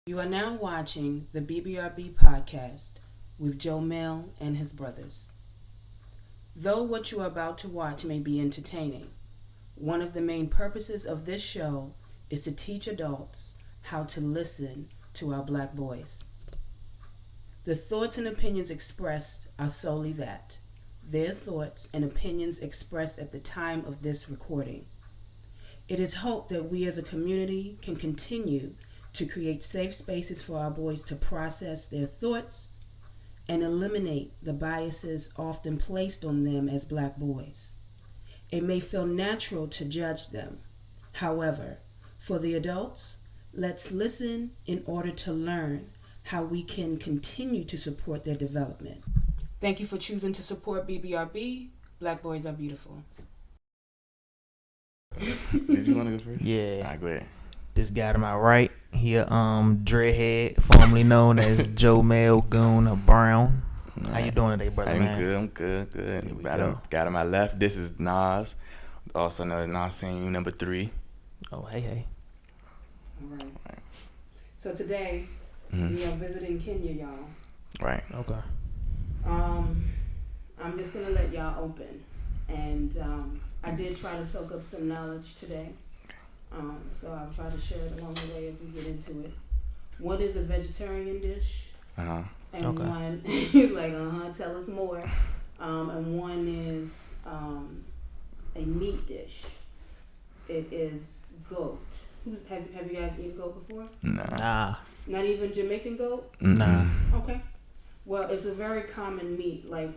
You are now watching the BBRB podcast with Jomel and his brothers. Though what you are about to watch may be entertaining, one of the main purposes of this show is to teach adults how to listen to our black boys. The thoughts and opinions expressed are solely that, their thoughts and opinions expressed at the time of this recording. It is hoped that we as a community can continue to create safe spaces for our boys to process their thoughts and eliminate the biases often placed on them as black boys. It may feel natural to judge them. However, for the adults, let's listen in order to learn how we can continue to support their development. Thank you for choosing to support BBRB. Black boys are beautiful. Did you want to go first? Yeah. All right, go ahead. This guy to my right, here, Dreadhead, formerly known as Jomel Brown. How you doing today, brother, man? I'm good. Here we Got go. guy to my left, this is Nas, also known as Nasim number 3. Oh, hey. All right. So today, Mhm. we are visiting Kenya, y'all. Right. Okay. I'm just gonna let y'all open, and I did try to soak up some knowledge today. So I'll try to share it along the way as we get into it. One is a vegetarian dish, Uh-huh. and Okay. one he's like, tell us more. And one is a meat dish. It is goat. Have you guys eaten goat before? Nah. Not even Jamaican goat? Nah. Okay. Well, it's a very common meat, like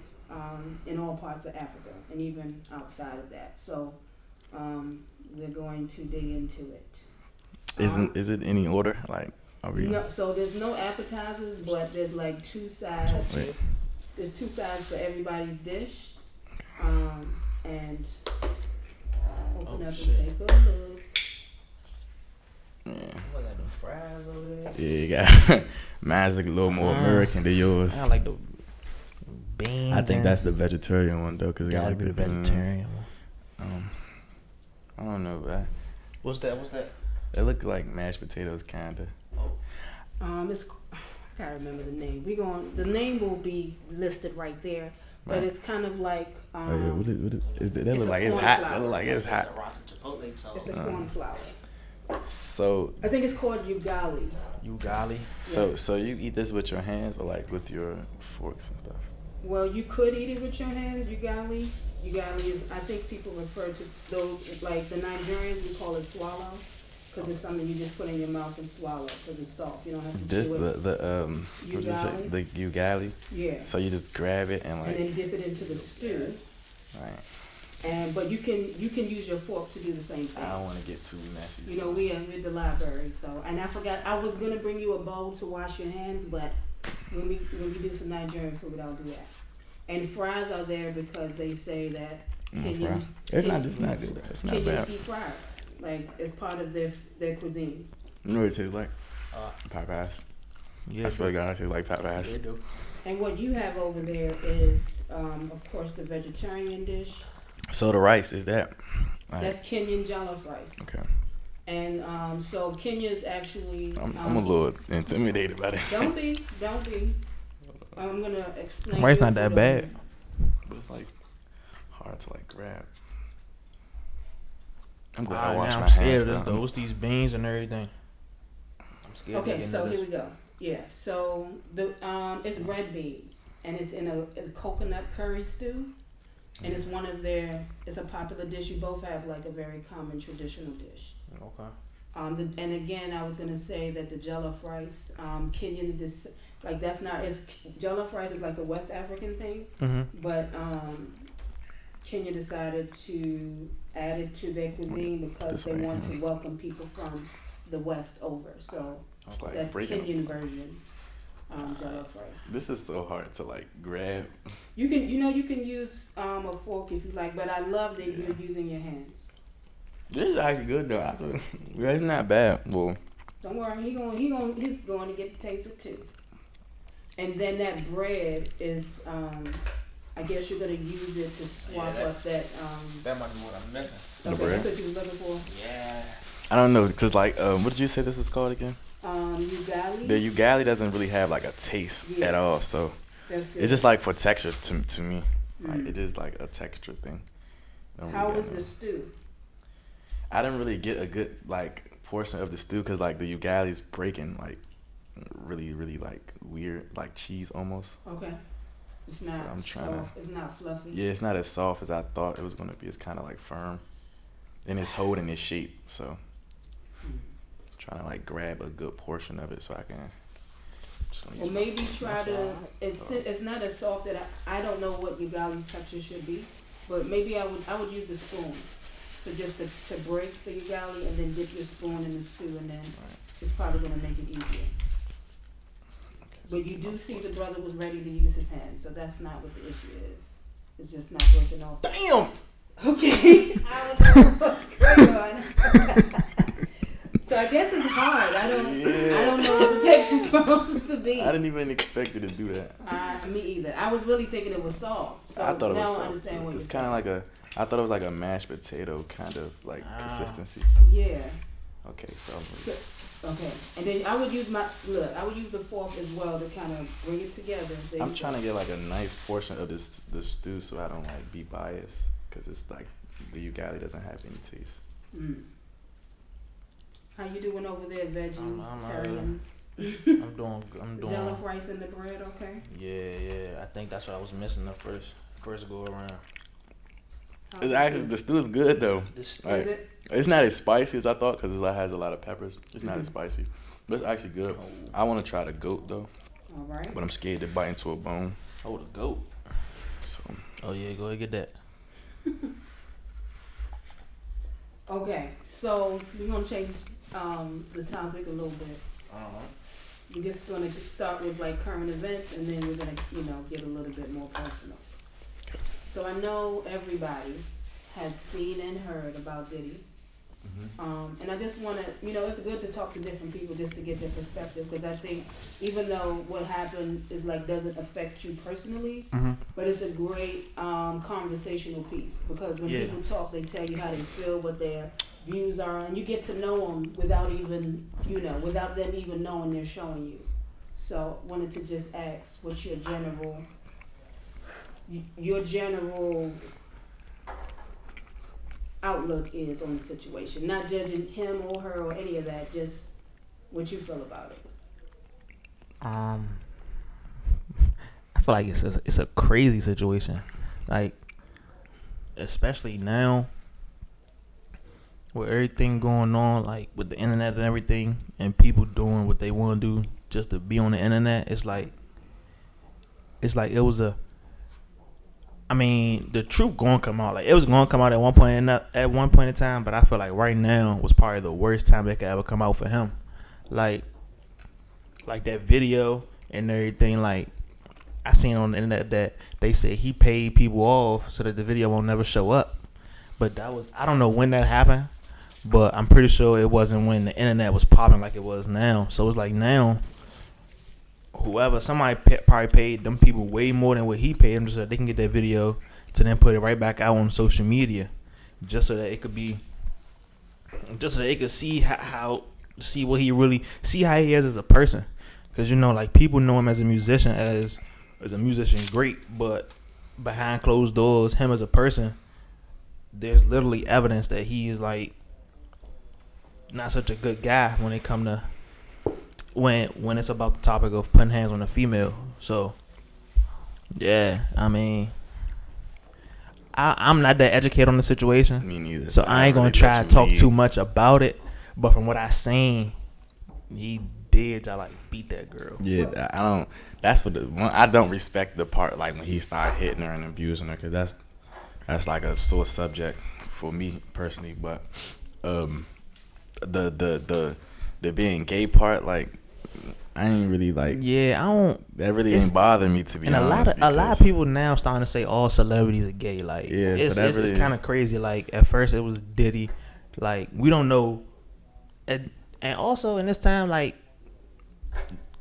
in all parts of Africa and even outside of that. So we're going to dig into it. Is it any order? Like, are we? No, so there's no appetizers, but there's like two sides. Wait. There's two sides for everybody's dish. And open up shit. and take a look. Yeah. What, got them fries over there? Yeah, you got mine's like a little more American than yours. I like the beans. I think that's the vegetarian one though, because it got gotta like be the beans. vegetarian one. I don't know, but What's that? it looks like mashed potatoes, kinda. It's I gotta remember the name. The name will be listed right there, but Right. it's kind of like Oh yeah, what is that? That it's look a like it's corn hot. flour. That look like it's hot. it's a corn flour. So I think it's called ugali. Ugali. So you eat this with your hands or like with your forks and stuff? Well, you could eat it with your hands, ugali. Ugali is, I think people refer to those, like the Nigerians, we call it swallow, because it's something you just put in your mouth and swallow, because it's soft. You don't have to This chew it. what is it? The ugali. Yeah. So you just grab it and And like then dip it into the stew. right. But you can use your fork to do the same thing. I don't want to get too messy. You know, we are at the library, so, and I forgot, I was gonna bring you a bowl to wash your hands, but when we do some Nigerian food, I'll do that. And fries are there because they say that Kenyans, It's not good. It's not Kenyans bad. eat fries, like, it's part of their cuisine. You know what it tastes like? Popeyes. Yeah. I swear to God, it tastes like Popeyes. They do. And what you have over there is, of course, the vegetarian dish. So the rice is that? Like, That's Kenyan jollof rice. okay. And so Kenya is actually. I'm a little intimidated by this. Don't be. I'm gonna explain. Rice your not that food bad. over. But it's like hard to like grab. I'm glad I washed I'm my scared hands of though. those these beans and everything. I'm scared. to Okay, get so into here we go. Yeah, so the it's red beans and it's in a coconut curry stew, and it's one of their. It's a popular dish. You both have like a very common traditional dish. Okay. And again, I was gonna say that the jollof rice, Kenyans just like that's not. It's jollof rice is like a West African thing, but Kenya decided to add it to their cuisine because This they way, want yeah. to welcome people from the West over. So It's like that's freaking. Kenyan version jollof rice. This is so hard to like grab. You can use a fork if you like, but I love that you're using your hands. This is actually good though. It's not bad. Well, Don't worry, he's going to get to taste it too. And then that bread is, I guess you're gonna use it to swap up that. That might be what I'm missing. The Okay, bread? that's what you was looking for. Yeah. I don't know, cause like, what did you say this is called again? Ugali? The Ugali doesn't really have like a taste at all, so it's just like for texture to me. Like it's just like a texture thing. How was the stew? I didn't really get a good like portion of the stew because like the Ugali's breaking like really like weird, like cheese almost. Okay. It's not soft. It's not fluffy. Yeah, it's not as soft as I thought it was gonna be. It's kind of like firm, and it's holding its shape. So, trying to like grab a good portion of it so I can. Well, maybe try to. It's not as soft that I don't know what Ugali's texture should be, but maybe I would use the spoon. So just to break the Ugali and then dip your spoon in the stew, and then it's probably gonna make it easier. But you do see the brother was ready to use his hands, so that's not what the issue is. It's just not breaking off. Damn! Okay. I don't know what's going on. So I guess it's hard. I don't know what the texture's supposed to be. I didn't even expect it to do that. Me either. I was really thinking it was soft. So I thought it was now soft I understand too. what It's you're kind of like I thought it was like a mashed potato kind of like consistency. Yeah. Okay, so okay, and then I would use I would use the fork as well to kind of bring it together. I'm trying to get like a nice portion of this stew so I don't like be biased because it's like the Ugali doesn't have any taste. How you doing over there, vegetarians? I'm doing. Jollof rice and the bread, okay? Yeah. I think that's what I was missing the first go around. It's actually the stew is good though. Like, is it? It's not as spicy as I thought because it has a lot of peppers. It's not as spicy, but it's actually good. I want to try the goat though. All right. But I'm scared to bite into a bone. Oh, the goat. So. Oh yeah, go ahead get that. Okay, so we're gonna change the topic a little bit. We're just gonna start with like current events, and then we're gonna get a little bit more personal. Okay. So I know everybody has seen and heard about Diddy. And I just want to, it's good to talk to different people just to get their perspective, because I think even though what happened is like doesn't affect you personally, but it's a great conversational piece, because when people talk, they tell you how they feel, what their views are, and you get to know them without them even knowing they're showing you. So wanted to just ask, what's your general outlook is on the situation, not judging him or her or any of that, just what you feel about it. I feel like it's a crazy situation, like especially now with everything going on, like with the internet and everything, and people doing what they want to do just to be on the internet. It's like it was the truth going to come out. Like, it was going to come out at one point in time, but I feel like right now was probably the worst time it could ever come out for him. Like that video and everything. Like, I seen on the internet that they said he paid people off so that the video won't never show up. But I don't know when that happened, but I'm pretty sure it wasn't when the internet was popping like it was now. So it's like now, somebody probably paid them people way more than what he paid them, just so that they can get that video to then put it right back out on social media, just so that it could be, just so that they could see how what he really, see how he is as a person. Because like people know him as a musician, as a musician great, but behind closed doors, him as a person, there's literally evidence that he is like not such a good guy when it come to when it's about the topic of putting hands on a female. So yeah, I'm not that educated on the situation. Me neither. So I ain't gonna try to talk too much about it. But from what I seen, he did beat that girl. Yeah, I don't. That's what I don't respect the part like when he started hitting her and abusing her, because that's like a sore subject for me personally. But the being gay part, like, I ain't really like. Yeah, I don't. That really ain't bothering me, to be honest. And a lot of people now starting to say all celebrities are gay. Like, yeah, it's kind of crazy. Like, at first it was Diddy. Like, we don't know. And also in this time, like,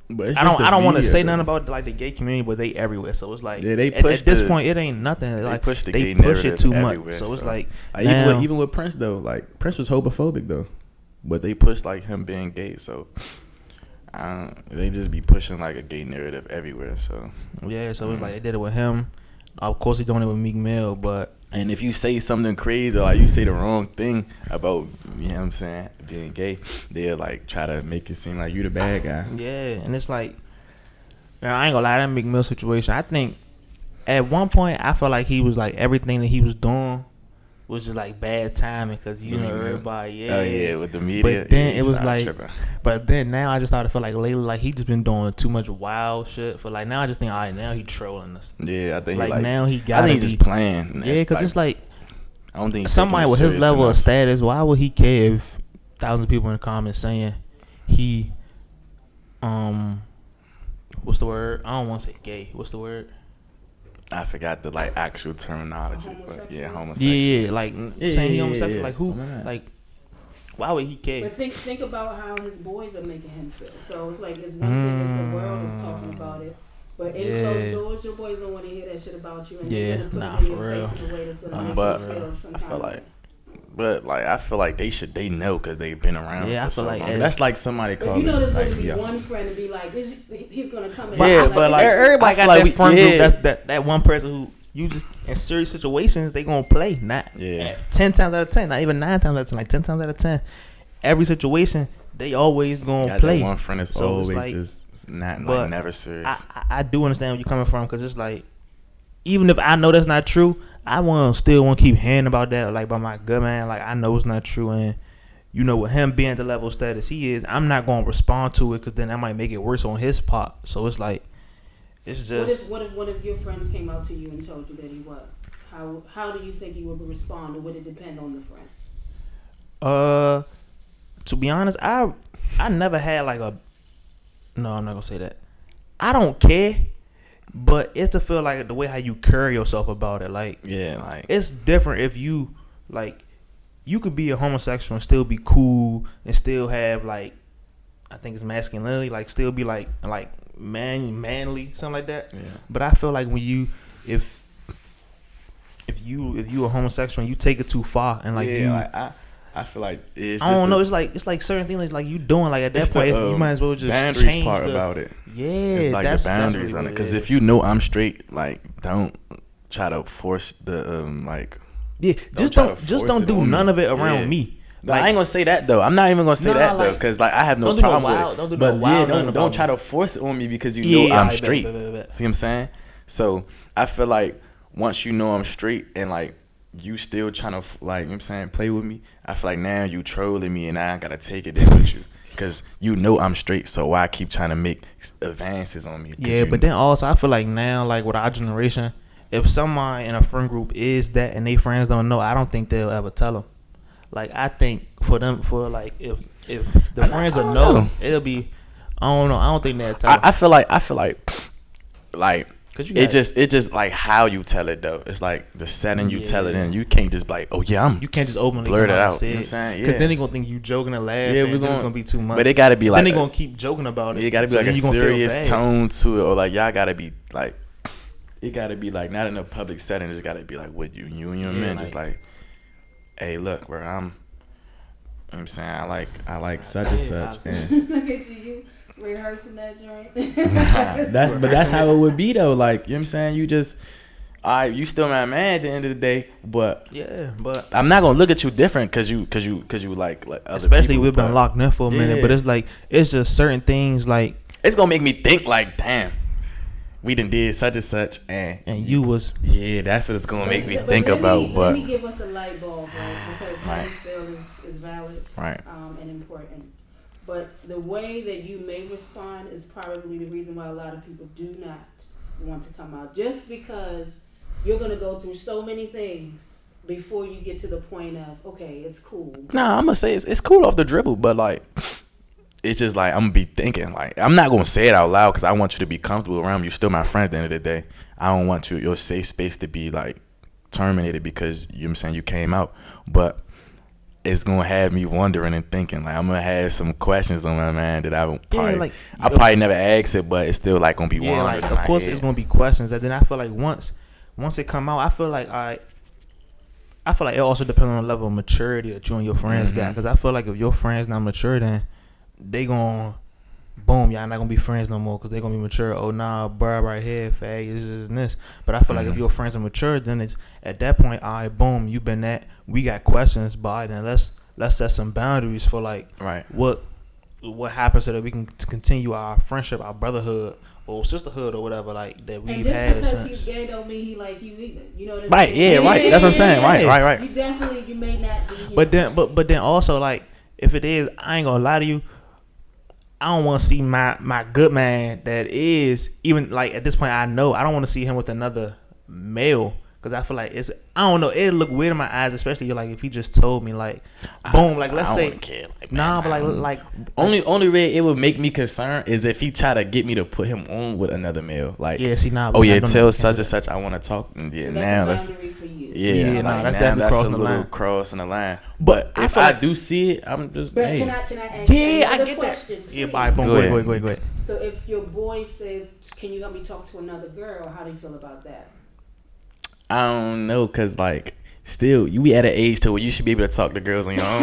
but I don't want to say nothing about like the gay community, but they everywhere. So it's like, they at this point it ain't nothing. Like, they push it too much. So it's like even with Prince though, like Prince was homophobic though, but they pushed like him being gay. So They just be pushing like a gay narrative everywhere. So yeah, so it's like they did it with him. Of course, they doing it with Meek Mill, but. And if you say something crazy or like you say the wrong thing about, you know what I'm saying, being gay, they'll like try to make it seem like you the bad guy. Yeah, and it's like, man, I ain't gonna lie, that Meek Mill situation, I think at one point I felt like he was like everything that he was doing was just like bad timing because you know everybody, yeah. Oh yeah, with the media. But then yeah, it was like, tripping. but then now I just started to feel like lately like he just been doing too much wild shit for like now I just think all right now he trolling us. Yeah, I think like now he got. I think he's just playing. Yeah, because it's like I don't think somebody with his level of status, why would he care if thousands of people in the comments saying he what's the word? I don't want to say gay. What's the word? I forgot the like actual terminology, but yeah, homosexual. Yeah, like saying he homosexual. Yeah. Like who? Like why would he care? But think about how his boys are making him feel. So it's like it's one thing if the world is talking about it, but in closed doors, your boys don't want to hear that shit about you, and they're gonna put it in your face in a way that's gonna make you feel some kind of way. But like I feel like they know because they've been around for so long. That's like somebody but calling. You know, there's like, gonna be one friend and be like, he's gonna come in. Yeah, but like everybody got that friend group. That one person who you just in serious situations they gonna play. Not 10 times out of 10, not even 9 times out of 10, like 10 times out of 10. Every situation they always gonna play. That one friend is so always like, just not like never serious. I do understand where you're coming from because it's like even if I know that's not true. I still want to keep hearing about that, like by my good man. Like I know it's not true, and you know, with him being the level of status he is, I'm not going to respond to it because then that might make it worse on his part. So it's like, it's just. What if your friends came out to you and told you that he was? How do you think you would respond, or would it depend on the friend? To be honest, I never had like a. No, I'm not gonna say that. I don't care. But it's to feel like the way how you carry yourself about it. Like, yeah, like it's different if you like you could be a homosexual and still be cool and still have like I think it's masculinity, like still be like manly, something like that. Yeah. But I feel like when you if you a homosexual and you take it too far and like I feel like it's I don't know. It's like certain things like you doing like at that point you might as well just boundaries change part about it. Yeah, it's like the boundaries on it. Because if you know I'm straight, like don't try to force the like. Yeah, just don't do none of it around me. Like, I ain't gonna say that though. I'm not even gonna say that though, because like I have no problem with it. But don't try to force it on me because you know I'm straight. See what I'm saying? So I feel like once you know I'm straight and like. You still trying to like, you know what I'm saying, play with me. I feel like now you trolling me and I gotta take it in with you because you know I'm straight. So why keep trying to make advances on me? Yeah, but then also I feel like now, like with our generation, if somebody in a friend group is that and they friends don't know, I don't think they'll ever tell them. Like I think for like if the friends will know, it'll be I don't know. I don't think they'll tell them. I feel like. It just like how you tell it though. It's like the setting you tell it in. You can't just be like, oh yeah, you can't just openly blurt it out. You know what I'm saying? Because then they're gonna think you joking and laughing. Yeah, then it's gonna be too much. But it gotta be like then they're gonna keep joking about it. It gotta be like a serious tone to it, or like y'all gotta be like, it gotta be like not in a public setting. It just gotta be like with you and your man. Just like, hey, look, where I'm. You know what I'm saying I like such and such. And look at you. Rehearsing that joint. That's how it would be though. Like, you know what I'm saying? You just you still my man at the end of the day, but I'm not gonna look at you different because you like other especially people, we've been locked in for a minute. But it's like it's just certain things like it's gonna make me think like, damn, we done did such and such, and you was that's what it's gonna make me think about. But let me give us a light bulb, right? Because how you feel is valid, right, and important. But the way that you may respond is probably the reason why a lot of people do not want to come out. Just because you're going to go through so many things before you get to the point of, okay, it's cool. Nah, I'm going to say it's cool off the dribble, but like, it's just like, I'm going to be thinking, like, I'm not going to say it out loud because I want you to be comfortable around me. You're still my friend at the end of the day. I don't want your safe space to be like terminated because, you know what I'm saying, you came out. But it's gonna have me wondering and thinking. Like I'm gonna have some questions on my mind that I probably never ask it, but it's still like gonna be wondering. Like, of course, it's gonna be questions, and then I feel like once it come out, I feel like it also depends on the level of maturity that you and your friends got. Because I feel like if your friends not mature, then they gonna boom, y'all not gonna be friends no more because they're gonna be mature. Oh nah, bruh, right here, fag, this and this. But I feel like if your friends are mature, then it's at that point, all right, boom, you been that. We got questions, but all right, then let's set some boundaries for like what happens so that we can continue our friendship, our brotherhood or sisterhood or whatever like that we've had. And just because he's gay don't mean he like you either. You know what I mean? Right, yeah, right. That's what I'm saying. Right. You may not be. But then also like if it is, I ain't gonna lie to you. I don't want to see my good man that is even like at this point I know I don't want to see him with another male because I feel like it's I don't know it'll look weird in my eyes, especially like if he just told me like boom like let's say nah, but like only way it would make me concerned is if he try to get me to put him on with another male like oh yeah tell such and such I want to talk and so now that's that's yeah, like, that's a crossing little crossing the line. But if I do see it, I'm just but hey. Can I ask you another question? Yeah, bye. Boom, go ahead. So if your boy says, "Can you help me talk to another girl?" How do you feel about that? I don't know, cause like still we at an age to where you should be able to talk to girls on your own.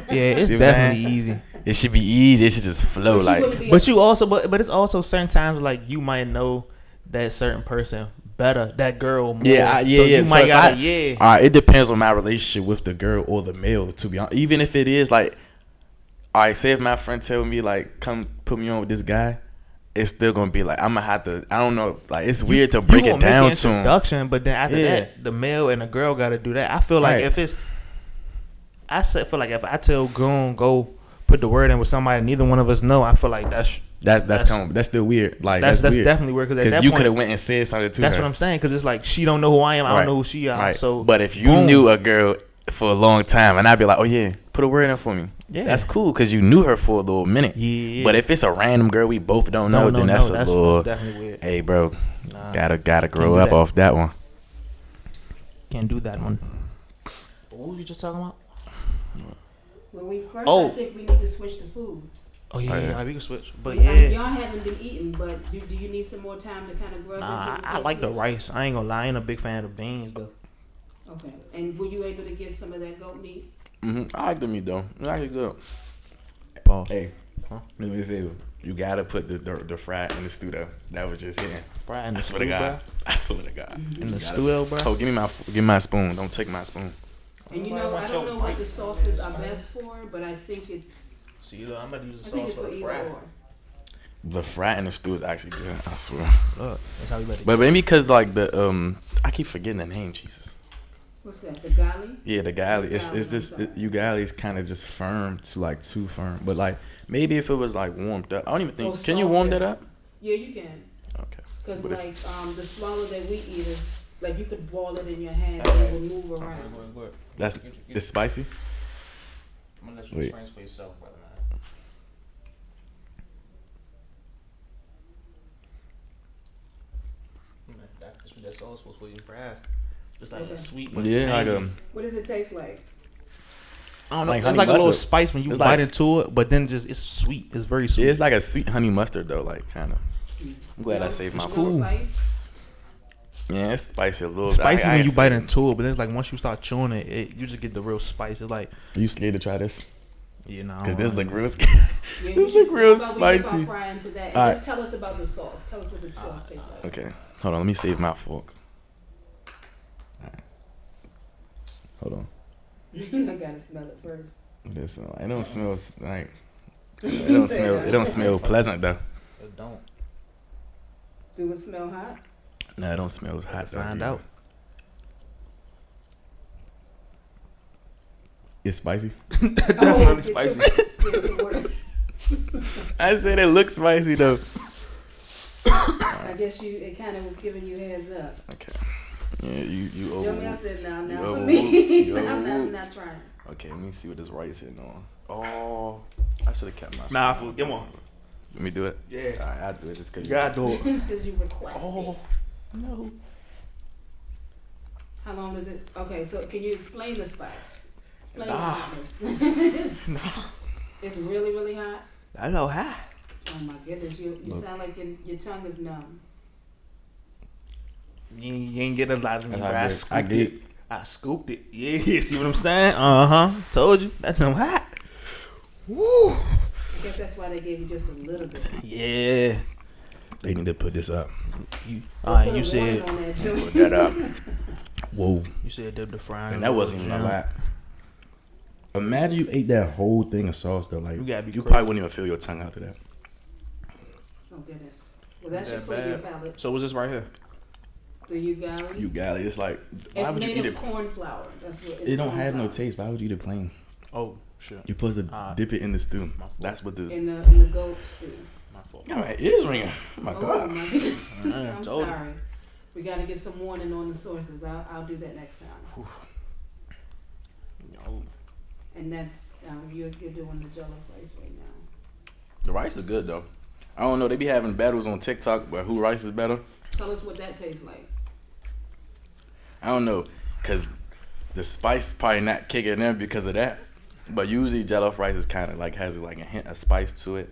Yeah, it's definitely easy. It should be easy. It should just flow like. But you also, but it's also certain times like you might know that certain person better, that girl more. Yeah. So you might gotta, all right, it depends on my relationship with the girl or the male. To be honest, even if it is like, all right, say if my friend tell me like, come put me on with this guy, it's still gonna be like I'm gonna have to. I don't know. Like it's weird to break it down to him. Introduction, but then after that, the male and the girl gotta do that. I feel like if it's, feel like if I tell go put the word in with somebody, neither one of us know. I feel like that's still weird. Like that's weird. Definitely weird because you could have went and said something to her. That's what I'm saying. Because it's like she don't know who I am. I don't know who she is. Right. So, but if you knew a girl for a long time, and I'd be like, oh yeah, put a word in for me. Yeah, that's cool because you knew her for a little minute. Yeah. But if it's a random girl we both don't know, then that's a little. Definitely weird. Hey, bro, gotta grow up off that one. Can't do that one. What were you just talking about? When we first, I think we need to switch the food. Oh yeah, we can switch. But y'all haven't been eating. But do you need some more time to kind of grow? Nah, I like the rice. I ain't gonna lie, I ain't a big fan of the beans though. Okay, and were you able to get some of that goat meat? I like the meat though. It's actually good. Hey, do me a favor. You gotta put the fry in the stew though. That was just here. Fry in the stew, bro. I swear to God. In the stew though, bro. Oh, give me my spoon. Don't take my spoon. And you know, I don't know what the sauces are best for, but I think it's. See, look, I'm about to use the sauce for the fry. The fry in the stew is actually good. I swear. Look, that's how we better. But maybe because like the I keep forgetting the name. Jesus. What's that? The gali? Yeah, the gali. It's just ugali is kind of just firm to like too firm. But like maybe if it was like warmed up, I don't even think. Can you warm that up? Yeah, you can. Okay. Because like the swallow that we eat is like you could boil it in your hand and it will move around. That's it's spicy. I'm gonna let you experience for yourself, brother. That's what that sauce was for your fries. Just like a sweet. Yeah, like what does it taste like? I don't know. Like it's like a little spice when you bite into it, but then just it's sweet. It's very sweet. Yeah, it's like a sweet honey mustard though, like kind of. I'm glad I saved my food. Yeah, it's spicy a little bit. Spicy when you bite into it, but it's like once you start chewing it, you just get the real spice. It's like. Are you scared to try this? Yeah, no. Because this look real spicy. Yeah, this look real spicy. Just tell us about the sauce. Tell us what the sauce tastes like. Okay, hold on. Let me save my fork. Hold on. I gotta smell it first. Listen, it don't smell like. It don't smell. It don't smell pleasant though. It don't. Do it smell hot? No, it don't smell hot. Find out. It's spicy. Definitely spicy. I said it looks spicy though. I guess it kind of was giving you heads up. Okay. Yeah, you over. Jomel said now for me. I'm not trying. Okay, let me see what this rice hitting on. Oh, I should have kept my. Nah, fool. Come on. Let me do it. Yeah. All right, I'll do it just because. You gotta do it. It's because you requested. Oh no. How long does it? Okay, so can you explain the spice? Explain the hotness. Nah. It's really, really hot. I know hot. Oh my goodness, you sound like your tongue is numb. You ain't getting a lot of me, bro. I scooped it. Yeah, see what I'm saying? Told you. That's no hot. Woo. guess that's why they gave you just a little bit. Yeah. They need to put this up. All right, Put a you said warning on that, too. Put that up. Whoa. you said the frying. And that wasn't even a lot. Imagine you ate that whole thing of sauce though. Like You gotta be you crazy. probably wouldn't even feel your tongue after that. Oh, goodness. Well, that should That clear your bad. palate. So what's this right here? The ugali. You got it. It's like why It's would you made eat of it? corn flour. That's what it's It don't corn have no flour. taste. Why would you eat it plain? Oh shit. You're supposed to dip it in the stew. fault. That's what the. In the goat stew. My fault. Yeah, my ears ringing. Oh my Oh, god. my goodness. Man, I'm told you. sorry. We got to get some warning on the sources. I'll do that next time. Yo, And that's you're doing the jollof rice right now. The rice is good though. I don't know. They be having battles on TikTok about who rice is better. Tell us what that tastes like. I don't know, cause the spice probably not kicking in because of that. But usually jollof rice is kind of like has like a hint of spice to it.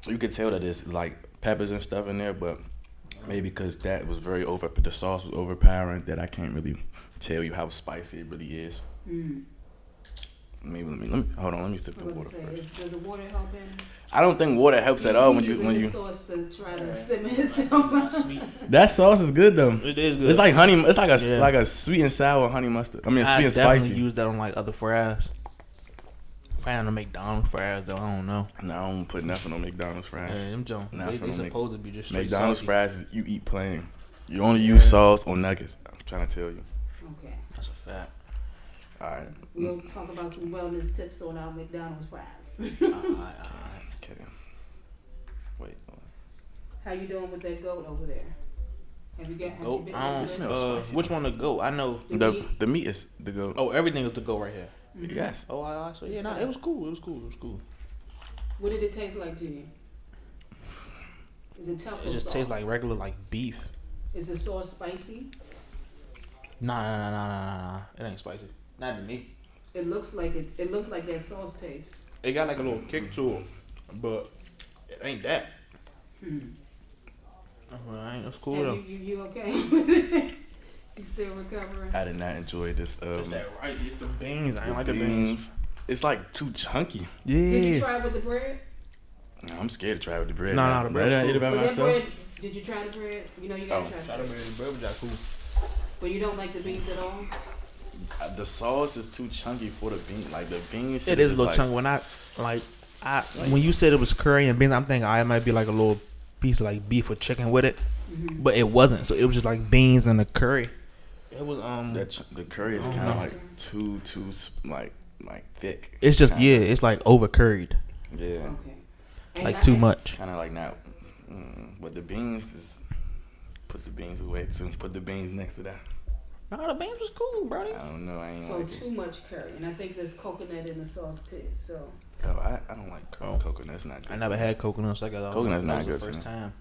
You could tell that there's like peppers and stuff in there, but maybe because that was the sauce was overpowering that I can't really tell you how spicy it really is. Maybe let me hold on. Let me sip the water first. Does the water help in? I don't think water helps at all when you. Sauce to try to simmer itself. That sauce is good though. it is good. It's like honey. It's like Yeah. like a sweet and sour honey mustard. I mean, sweet I and definitely spicy. use that on like other fries. Frying the McDonald's fries though, I don't know. No, I don't put nothing on McDonald's Yeah, fries. them Jones. Nah, They for no supposed to be just straight McDonald's salty. fries you eat plain. You only use sauce on nuggets. I'm trying to tell you. Okay. That's a fact. All right. We'll talk about some wellness tips on our McDonald's fries. Alright. Okay. Wait. How you doing with that goat over there? Have you Goat. been I into don't. it? Smells spicy. Which one to go? I know. The meat is the goat. Oh, everything is to go right here. Yes. Oh, so yeah, nah, it was cool. It was cool. It was cool. What did it taste like to you? Is it tough or It just soft? tastes like regular like beef. Is the sauce spicy? Nah. It ain't spicy. Not to me. It looks like it. It looks like that sauce taste. It got like a little kick to it, but it ain't that. Alright, that's cool though. You okay? You still recovering? I did not enjoy this. It's that right. It's the beans. I ain't like the beans. beans. It's like too chunky. Yeah. Did you try it with the bread? No, I'm scared to try it with the bread. Nah, the bread's I eat it by With that myself. bread, did you try the bread? You know you gotta try Try the the bread. bread was that cool. But you don't like the beans at all? The sauce is too chunky for the bean. Like the beans. It is a little chunky. When you said it was curry and beans, I'm thinking it might be like a little piece of like beef or chicken with it, but it wasn't. So it was just like beans and the curry. It was The curry is kind of like too like thick. It's just it's like over curried, Yeah. Okay. And like too much. Kind of like not. But the beans is. Put the beans away too. Put the beans next to that. No, the beans was cool, bro. I don't know. I ain't So like it. too much curry, and I think there's coconut in the sauce too. So. Oh, I don't like coconut. It's not good. I never had coconuts. I got Coconut's not that was good the to first me. time.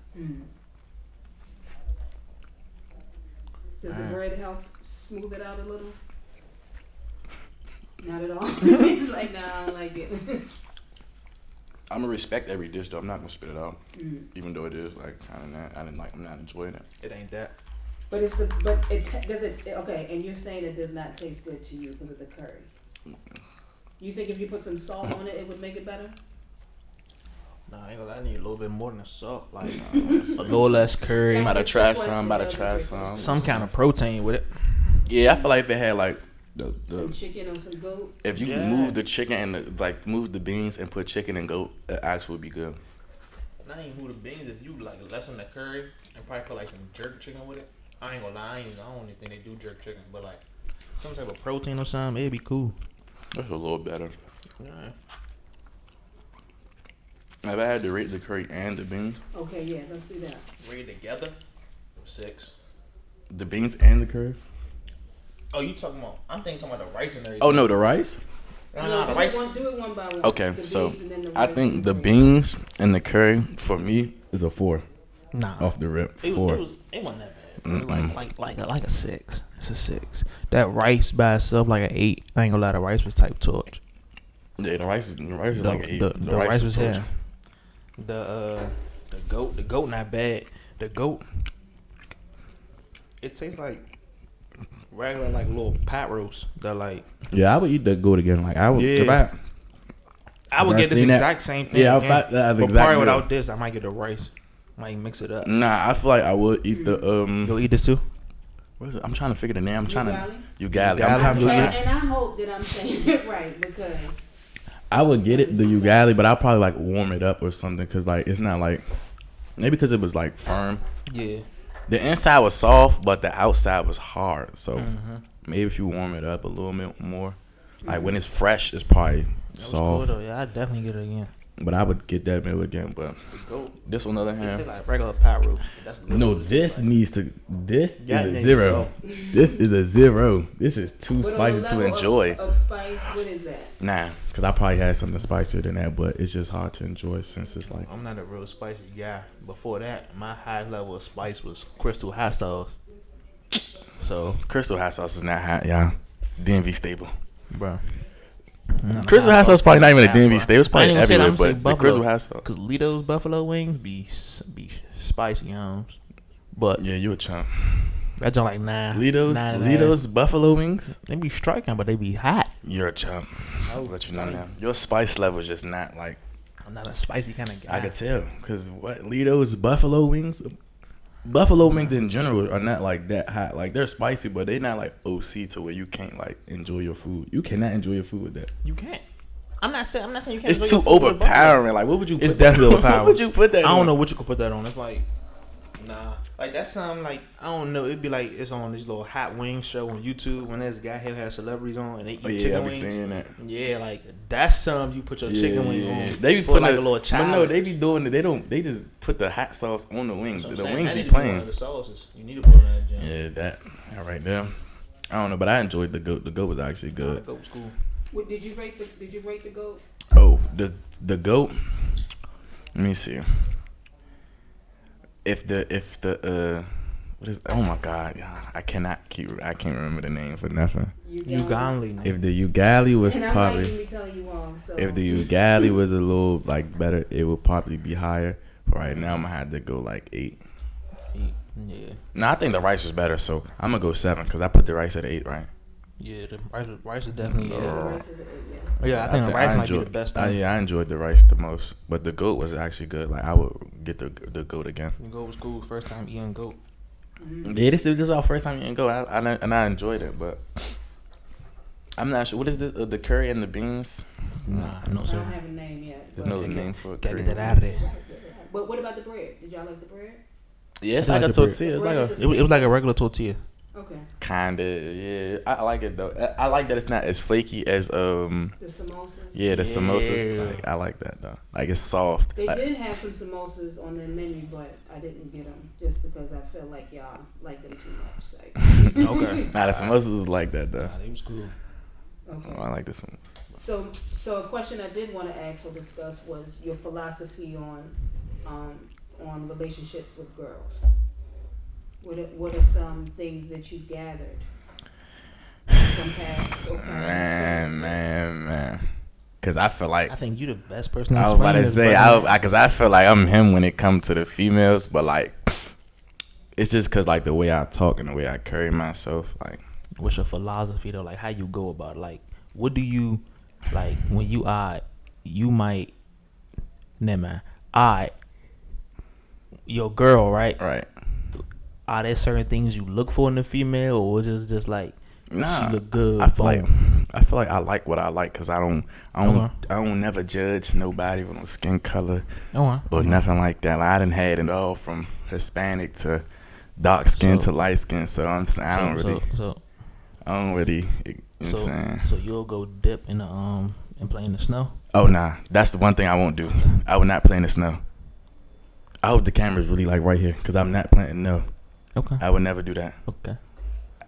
Does the bread help smooth it out a little? Not at all. It's like, nah, I don't like it. I'm gonna respect every dish though. I'm not gonna spit it out, even though it is like kind of not. I'm not enjoying it. It ain't that. But okay? And you're saying it does not taste good to you because of the curry. You think if you put some salt on it, it would make it better? Nah, I ain't gonna lie. I need a little bit more than salt. Like a little less curry. I'm about to That's a try trick some. question. I'm about to That's a try trick some. question. Some kind of protein with it. Yeah, I feel like if it had like Some the chicken or some goat. if you move the chicken and move the beans and put chicken and goat, it actually would be good. I ain't move the beans if you like lessen the curry and probably put like some jerk chicken with it. I ain't gonna lie, I don't even think they do jerk chicken, but like some type of protein or something, it'd be cool. That's a little better. Yeah. Have I had to rate the curry and the beans? Okay, yeah, let's do that. Read together, 6. The beans and the curry? Oh, you talking about? I'm talking about the rice and everything. Oh no, the rice. No, the rice. Do it one by one. Okay, The so beans and then the I rice think and the curry. beans and the curry for me is a 4 Nah, off the rip. it 4. wasn't that bad. Like a 6. It's a 6. That rice by itself like an 8. I ain't gonna lie, the rice was type torch. Yeah, the rice is like an 8. The rice was torture. here. The goat not bad. The goat, it tastes like regular like little pot roast. That like Yeah, I would eat the goat again. Like I would, Yeah. I would get this exact same thing. Yeah, but exactly. probably without this, I might get the rice. Might mix it up. Nah, I feel like I would eat the You'll eat this too? What is it? I'm trying to figure the name. I'm trying to Ugali. And I hope that I'm saying it right because I would get it the ugali, but I'll probably like warm it up or something because like it's not like maybe because it was like firm. Yeah. The inside was soft, but the outside was hard. So maybe if you warm it up a little bit more, like when it's fresh, it's probably soft. Cool, yeah, I'd definitely get it again. But I would get that meal again. But this on the other hand, like regular pot roast. no, this needs to. This is a 0. This is a 0. This is too spicy to enjoy. Of spice, what is that? Nah, because I probably had something spicier than that, but it's just hard to enjoy since it's like. I'm not a real spicy guy. Before that, my highest level of spice was Crystal hot sauce. So Crystal hot sauce is not hot, y'all. DMV staple, bro. Crystal hot sauce is probably not even a DMV staple. It's probably everywhere, but the Crystal hot sauce. Because Lido's buffalo wings be spicy, But yeah, you a chump. That's just like 9. Lido's buffalo wings. They be striking, but they be hot. You're a chump. I'll let you know now. Your spice level is just not like. I'm not a spicy kind of guy. I could tell because what Lido's buffalo wings. Buffalo wings in general are not like that hot. Like they're spicy, but they're not like OC to where you can't like enjoy your food. You cannot enjoy your food with that. You can't. I'm not saying you can't. It's too overpowering. Like what would you? It's definitely overpowering. What would you put that? I don't know what you could put that on. It's like, nah. Like that's something like I don't know. It'd be like it's on this little hot wing show on YouTube when this guy here has celebrities on and they eat chicken wings. I be seeing that. Yeah, like that's something you put your chicken wing on. They be putting like a little child. But no, they be doing it. They don't. They just put the hot sauce on the wings. The wings be plain. plain. The sauces. You need to put on that. Jam. Yeah, that right there. I don't know, but I enjoyed the goat. The goat was actually good. The goat was cool. What, did you rate the goat? Oh, the goat. Let me see. If the what is? Oh my God, yeah, I can't remember the name for nothing. Ugali. If the ugali was and probably, I might be telling you wrong. So if the ugali was a little like better, it would probably be higher. But right now, I'm gonna have to go like 8. Yeah. No, I think the rice was better, so I'm gonna go 7 because I put the rice at 8, right? Yeah, the rice is definitely. Yeah, I think the rice might be the best. I enjoyed the rice the most, but the goat was actually good. Like I would get the goat again. The goat was cool. First time eating goat. Yeah, this is our first time eating goat, and I enjoyed it, but I'm not sure. What is the curry and the beans? Nah, no sir. I don't have a name yet. There's no name for it. Gotta get that out of there. But what about the bread? Did y'all like the bread? Yeah, it's like a tortilla. It's like it was like a regular tortilla. Okay. Kinda, yeah. I like it though. I like that it's not as flaky as The samosas. Yeah, the samosas. Like, I like that though. Like it's soft. They like, did have some samosas on their menu, but I didn't get them just because I felt like y'all liked them too much. Like. Okay. Nah, the samosas was like that though. Nah, they was cool. Okay. Oh, I like this one. So a question I did want to ask or discuss was your philosophy on relationships with girls. What are some things that you've gathered from past Man. Because I feel like I think you the best person. I was about to say because I feel like I'm him when it comes to the females, but like it's just because like the way I talk and the way I carry myself. Like, what's your philosophy though? Like how you go about it? Like what do you like when you might never mind. Your girl, right? Right. Are there certain things you look for in a female, or is it just like she look good? I feel like I like what I like because I don't never judge nobody with no skin color or nothing like that. Like, I done had it all from Hispanic to dark skin to light skin. So I'm saying I don't really. You know what I'm saying? So you'll go dip in the and play in the snow? Oh nah, that's the one thing I won't do. I would not play in the snow. I hope the camera's really like right here because I'm not playing. No. Okay. I would never do that. Okay.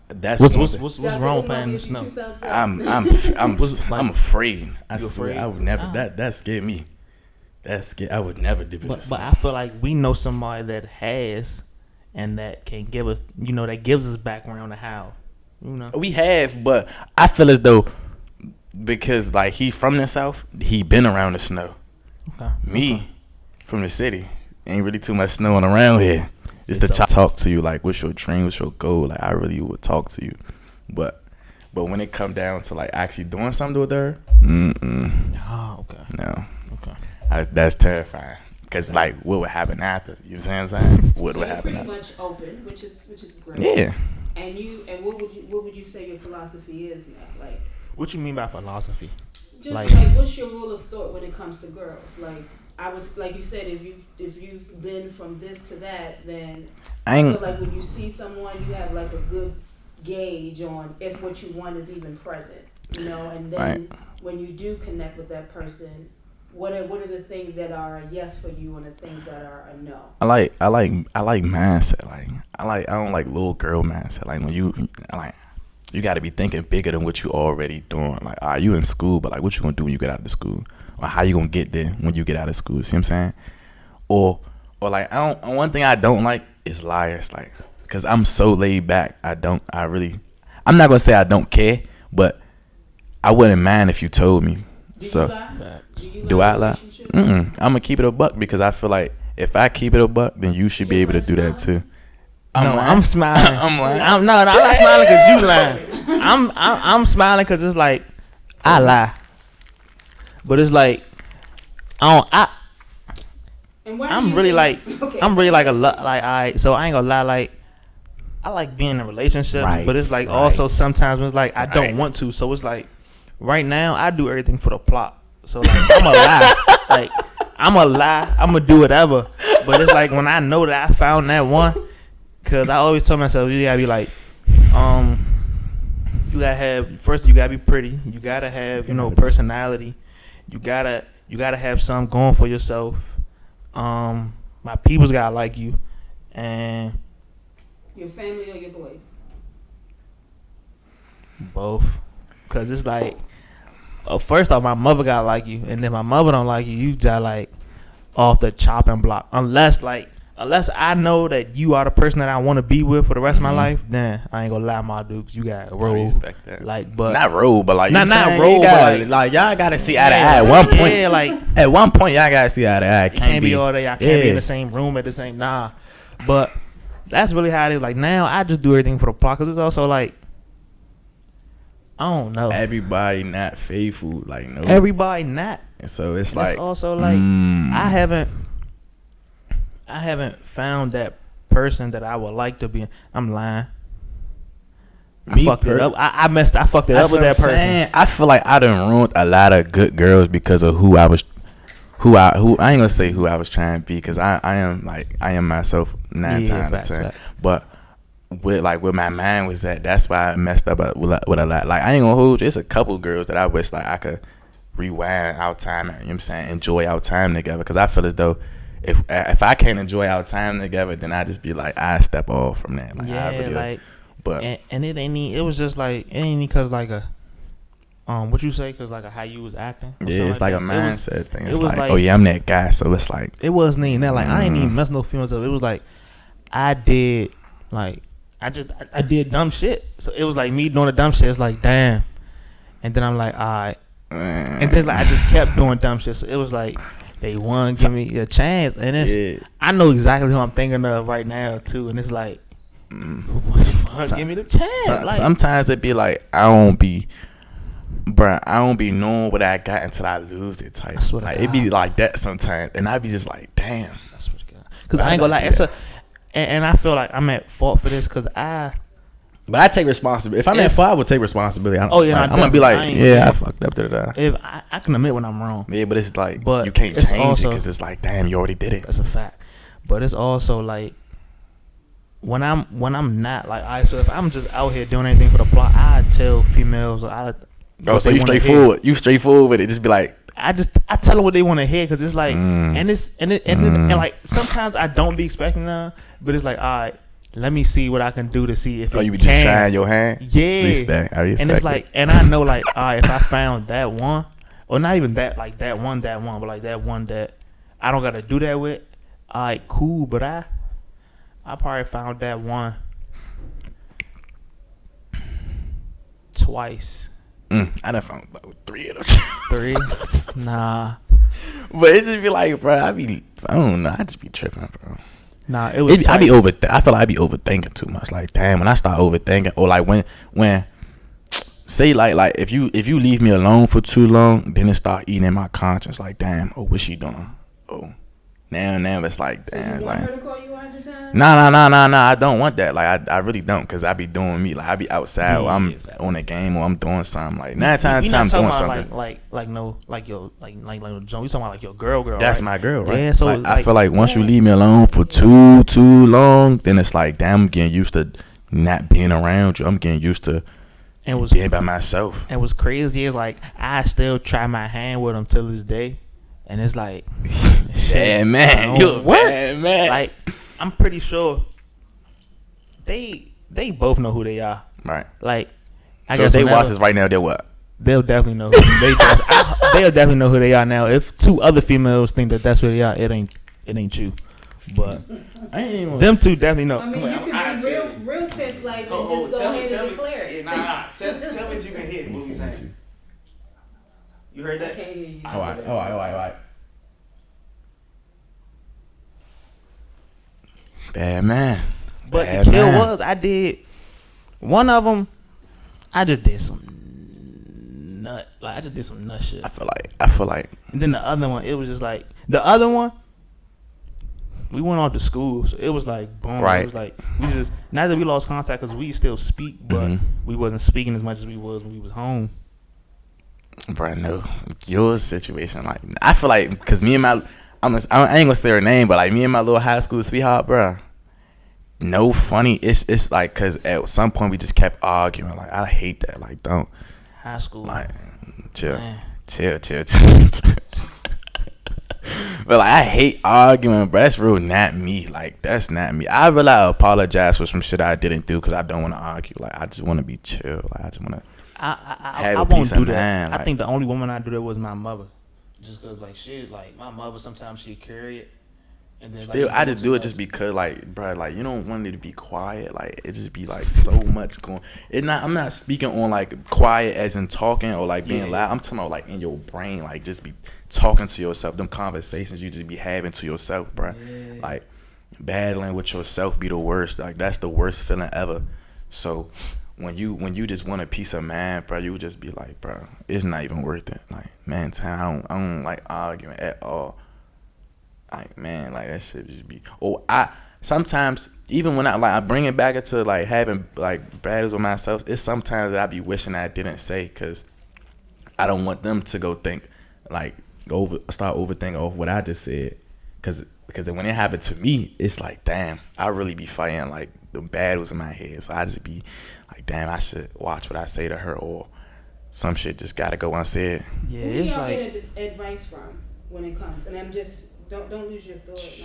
That's what's wrong with playing in the snow? I'm afraid. I would never. That scared me. I would never dip in the snow. But I feel like we know somebody that has, and that can give us, that gives us background to how, We have, but I feel as though because like he from the South, he been around the snow. Okay. Me from the city, ain't really too much snowing around here. It's the talk to you, like, what's your dream, what's your goal? Like, I really would talk to you. But when it come down to, like, actually doing something with her, Oh, okay. No, Okay. that's terrifying. Cause like, what would happen after? You know what I'm saying? What So would you're happen pretty after? much open, which is great. Yeah. And what would you say your philosophy is now? Like, What you mean by philosophy? just Like- like what's your rule of thought when it comes to girls? Like, I was like you said, if you've been from this to that, then I I ain't. feel like when you see someone, you have like a good gauge on if what you want is even present, you know. And then Right. when you do connect with that person, what are the things that are a yes for you and the things that are a no? I like mindset. Like I don't like little girl mindset. Like when you got to be thinking bigger than what you already doing. Like, you in school, but like, what you gonna do when you get out of the school, or how you gonna get there when you get out of school? See what I'm saying? Or like, one thing I don't like is liars. Like, cause I'm so laid back. I'm not gonna say I don't care, but I wouldn't mind if you told me. Do So. you lie? Facts. Do I lie? relationships? I'm gonna keep it a buck because I feel like if I keep it a buck, then you should be able to do that too. I'm smiling. I'm lying. I'm not smiling because you lying. I'm smiling because it's like I lie, but it's like And why do I'm you really think- like okay. I'm really like a lot like so I ain't gonna lie, like I like being in relationships, Right, but it's like right. also sometimes when it's like I don't Right. want to, so it's like right now I do everything for the plot. So like I'm a lie, like I'm a lie, I'm gonna do whatever. But it's like when I know that I found that one, cause I always tell myself you gotta be like, you gotta have first you gotta be pretty, you gotta have personality, you gotta have something going for yourself. My people's gotta like you, and Your family or your boys? both, cause it's like, first off, my mother gotta like you, and then my mother don't like you, you just like off the chopping block. Unless I know that you are the person that I want to be with for the rest of my life, then I ain't gonna lie, my dude, 'cause you got I roll. respect that. Like, but Not roll, but like Not you know what I'm saying? roll, You but gotta, like- y'all gotta see eye to eye. At one point, yeah, like at one point, y'all gotta see eye to eye. it can't be all day. I can't be in the same room at the same. Nah, but that's really how it is. Like now, I just do everything for the plot. 'Cause it's also like I don't know. Everybody not faithful, like no. Everybody not. And so it's It's like also like I haven't found that person that I would like to be. I'm lying. I fucked it up. I messed. I fucked it up with that person. I feel like I done ruined a lot of good girls because of who I ain't gonna say who I was trying to be, because I am myself nine times out of 10. Facts. But where my mind was at, that's why I messed up with a lot. Like, I ain't gonna hold you. It's a couple girls that I wish like I could rewind our time, you know what I'm saying, enjoy our time together, because I feel as though if I can't enjoy our time together, then I just be like, I step off from that. Like, Yeah, I really, like, but and it ain't. It was just like it ain't because like a what you say, because like how you was acting. Or yeah, something it's like that. a mindset thing. it It's was like, oh yeah, I'm that guy, so it's like It wasn't even that. Like I ain't even mess no feelings up. It was like I did like I did dumb shit. So it was like me doing the dumb shit. It's like damn, and then I'm like all right, and then like I just kept doing dumb shit. So it was like they want to give me a chance, and it's yeah. I know exactly who I'm thinking of right now too, and it's like give me the chance. Like, Sometimes it be like I don't be knowing what I got until I lose it type. I swear to Like God. it be like that sometimes, and I be just like, damn. that's what because I ain't gonna lie. It's and I feel like I'm at fault for this because But I take responsibility. If I'm at fault, I would take responsibility. Oh, yeah, like, no, I'm gonna be like, definitely. I ain't- yeah, I fucked up. Da-da-da. if I can admit when I'm wrong. Yeah, but it's like, But you can't it's change it also- because it's like, damn, you already did it. That's a fact. But it's also like when I'm not like so if I'm just out here doing anything for the plot, I tell females Oh, what so they you wanna hear. straightforward. You straightforward with it. Just be like, I tell them what they want to hear because it's like and like sometimes I don't be expecting them, but it's like all right, let me see what I can do to see if oh, it you be can. just trying your hand. Yeah, Respect. I respect. and it's like, and I know like all right, if I found that one, or not even that like that one, but like that one that I don't gotta do that with. All right, cool, but I probably found that one twice. I done found about 3 of them. 3? Nah. But it just be like, bro, I don't know. I just be tripping, bro. Nah, it was I twice. I feel like I be overthinking too much. Like, damn, when I start overthinking, or like when say like if you leave me alone for too long, then it start eating in my conscience. Like, damn, oh, what's she doing? Oh, now it's like, damn. So you it's want like, her to call you 100 times? Nah. I don't want that. Like, I really don't, cause I be doing me. Like, I be outside, or I'm on a game, or I'm doing something. Like 9 times I'm doing something. Like no Joan. We talking about like your girl. That's right? my girl, right? Yeah. So like, I feel like once you leave me alone for too long, then it's like, damn, I'm getting used to not being around you. I'm getting used to being by myself. And what's crazy is like I still try my hand with him till this day, and it's like, yeah, man, you a bad man. Like, I'm pretty sure they both know who they are. Right. Like, I so guess if they watch this right now, they're what? They'll definitely know. They'll definitely know who they are now. If 2 other females think that that's who they are, it ain't you. But them 2 definitely know. I mean, you can be real quick, like, and just go ahead and declare it. Tell me if you can hear what we saying. You heard that? I can't hear you. All right. Bad man. But Bad the kill man. was, I did one of them. I just did some nut. Like, I just did some nut shit. I feel like. And then the other one, it was just like the other one. We went off to school, so it was like boom. Right. It was like we just, not that we lost contact because we still speak, but we wasn't speaking as much as we was when we was home. Bro, no, your situation, like, I feel like, because me and I ain't gonna say her name, but like me and my little high school sweetheart, bro, no funny, it's like, because at some point we just kept arguing. Like, I hate that. Like, don't. High school. Like, chill. Man. Chill. But like, I hate arguing, bro. That's real not me. Like, that's not me. I really apologize for some shit I didn't do because I don't want to argue. Like, I just want to be chill. Like, I just want to I won't do that. I think the only woman I do that was my mother. Just because, like, shit, like, my mother, sometimes she'd carry it. And then, still, like, I just do it just because, like, bro, like, you don't want it to be quiet. Like, it just be, like, so much going. I'm not speaking on, like, quiet as in talking or, like, being loud. I'm talking about, like, in your brain, like, just be talking to yourself. Them conversations you just be having to yourself, bro. Yeah. Like, battling with yourself be the worst. Like, that's the worst feeling ever. So when you just want a piece of mind, bro, you just be like, bro, it's not even worth it. Like, man, I don't like arguing at all. Like, man, like, that shit just be. Oh, I sometimes, even when I bring it back into like having like battles with myself, it's sometimes that I be wishing I didn't say, because I don't want them to go think like start overthinking over what I just said, because when it happened to me, it's like, damn, I really be fighting like the battles in my head. So I just be like, damn, I should watch what I say to her, or some shit just gotta go unsaid. Yeah, Who it's y'all like get advice from when it comes? And I'm just don't lose your thought,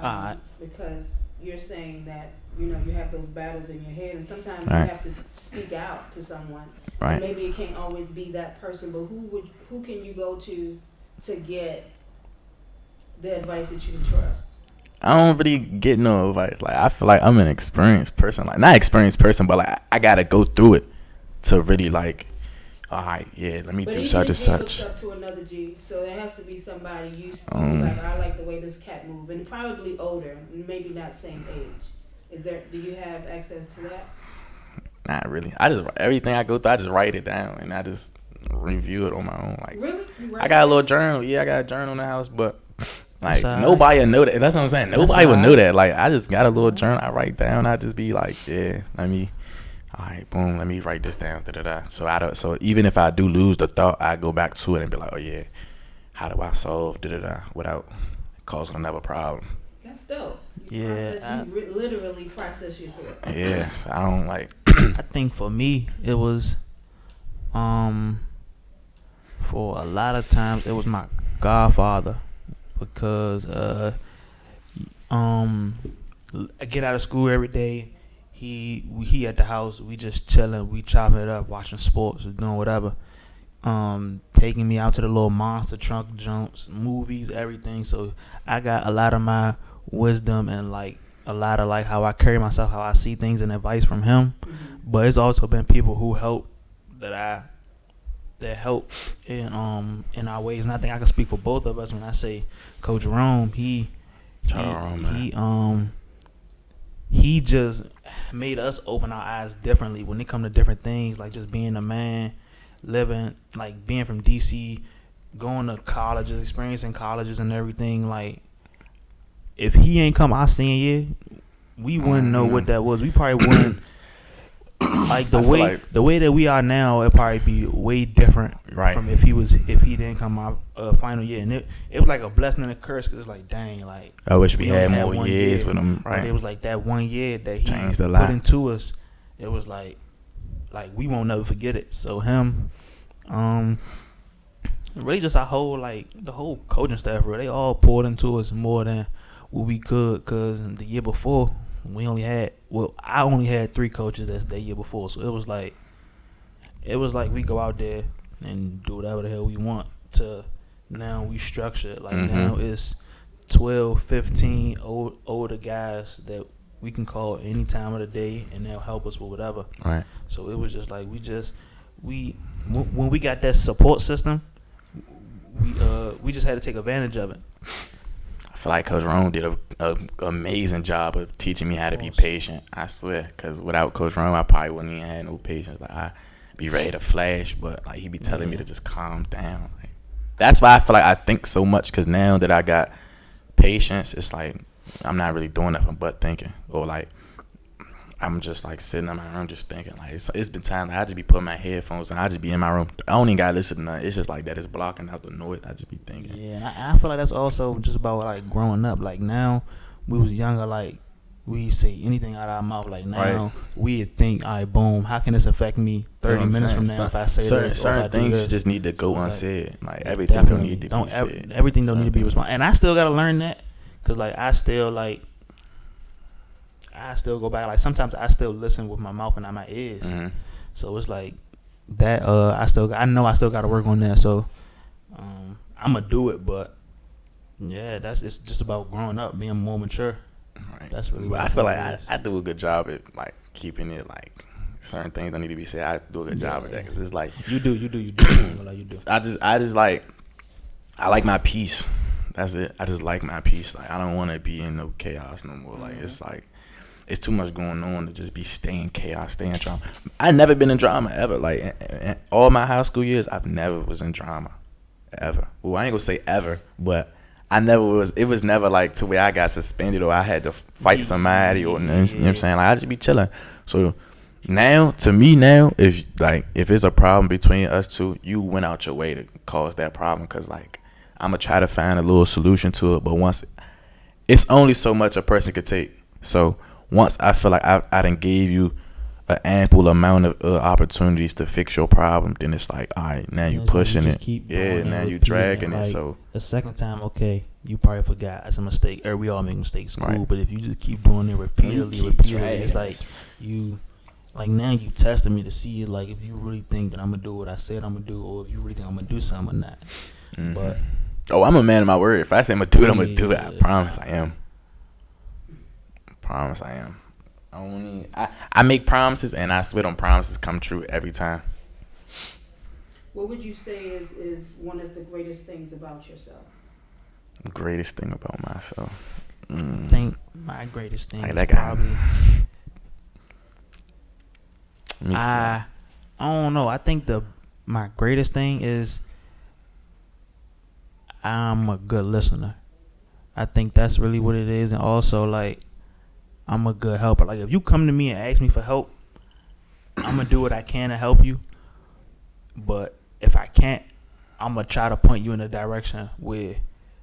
Nas, because you're saying that you have those battles in your head, and sometimes you have to speak out to someone. Right. And maybe it can't always be that person, but who can you go to get the advice that you can trust? I don't really get no advice. Like, I feel like I'm an experienced person. Like, not experienced person, but like I gotta go through it to really like, all right, yeah, let me do such and such. Looks up to another G, so there has to be somebody used to like, I like the way this cat move, and probably older, maybe not same age. Do you have access to that? Not really. I just, everything I go through, I just write it down and I just review it on my own. Like, really? I got a little journal. Yeah, I got a journal in the house, but like nobody will know that. That's what I'm saying. Nobody will know that. Like, I just got a little journal. I write down. I just be like, yeah, all right, boom, let me write this down. So even if I do lose the thought, I go back to it and be like, oh yeah, how do I solve without causing another problem? That's dope. You literally process your thoughts. Yeah, I don't like. I think for me, it was, for a lot of times, it was my godfather, because I get out of school every day. He at the house. We just chilling. We chopping it up, watching sports, or doing whatever. Taking me out to the little monster trunk jumps, movies, everything. So I got a lot of my wisdom and like a lot of like how I carry myself, how I see things, and advice from him. But it's also been people who help that help in our ways. And I think I can speak for both of us when I say Coach Rome. he just made us open our eyes differently when it come to different things, like just being a man, living, like being from DC, going to colleges, experiencing colleges and everything. Like, if he ain't come our senior year, we wouldn't know what that was. We probably wouldn't. Like the way that we are now, it'd probably be way different from if he didn't come our final year. And it was like a blessing and a curse, because it's like, dang, like I wish we had more years with him. Right. But it was like that 1 year that he changed a lot. Put into us. It was like we won't never forget it. So him, really just our whole, like the whole coaching staff, bro, they all poured into us more than what we could. Cause the year before, I only had 3 coaches that year before. So it was like we go out there and do whatever the hell we want. To now we structure it. Like now it's 12, 15 older guys that we can call any time of the day, and they'll help us with whatever. Right. So it was just like when we got that support system, we just had to take advantage of it. I feel like Coach Rome did a amazing job of teaching me how to be patient. I swear, because without Coach Rome, I probably wouldn't even have no patience. Like, I be ready to flash, but like he be telling me to just calm down. Like, that's why I feel like I think so much, because now that I got patience, it's like I'm not really doing nothing but thinking, or like I'm just like sitting in my room just thinking. Like it's been times like, I just be putting my headphones and I just be in my room. I don't even gotta listen to nothing. It's just like that. It's blocking out the noise. I just be thinking. Yeah, and I feel like that's also just about like growing up. Like now, we was younger. Like we say anything out of our mouth. Like now, we'd think, all right, boom, how can this affect me 30 minutes from now if I say this? Certain things just need to go unsaid. Like everything don't need to be said. Everything don't need to be responsible. And I still gotta learn that, because like I still go back. Like sometimes I still listen with my mouth and not my ears. Mm-hmm. So it's like that. I know I still got to work on that. So I'm gonna do it. But yeah, it's just about growing up, being more mature. Right. That's really. What I feel like I do a good job at like keeping it like certain things don't need to be said. I do a good job at that, because it's like you do. Like you do. I just like I like my peace. That's it. I just like my peace. Like I don't want to be in no chaos no more. Like it's like. It's too much going on to just be staying chaos, staying drama. I never been in drama ever. Like in all my high school years, I've never was in drama, ever. Well, I ain't gonna say ever, but I never was. It was never like to where I got suspended or I had to fight somebody or you know what I'm saying. Like I just be chilling. So now, to me now, if it's a problem between us two, you went out your way to cause that problem, because like I'm gonna try to find a little solution to it. But once it's only so much a person could take. So once I feel like I done gave you an ample amount of opportunities to fix your problem, then it's like, all right, now you pushing it. Yeah, now you dragging it. So the second time, okay, you probably forgot. It's a mistake. Or we all make mistakes, cool. Right. But if you just keep doing it repeatedly, it's like you, like now you testing me to see like if you really think that I'm gonna do what I said I'm gonna do, or if you really think I'm gonna do something or not. Mm-hmm. But I'm a man of my word. If I say I'm gonna do it, I'm gonna do it. I promise I am. Promise I am. I make promises, and I swear them promises come true every time. What would you say is one of the greatest things about yourself? Greatest thing about myself. I think my greatest thing is probably. I don't know. I think my greatest thing is I'm a good listener. I think that's really what it is, and also like. I'm a good helper. Like, if you come to me and ask me for help, I'm going to do what I can to help you. But if I can't, I'm going to try to point you in a direction where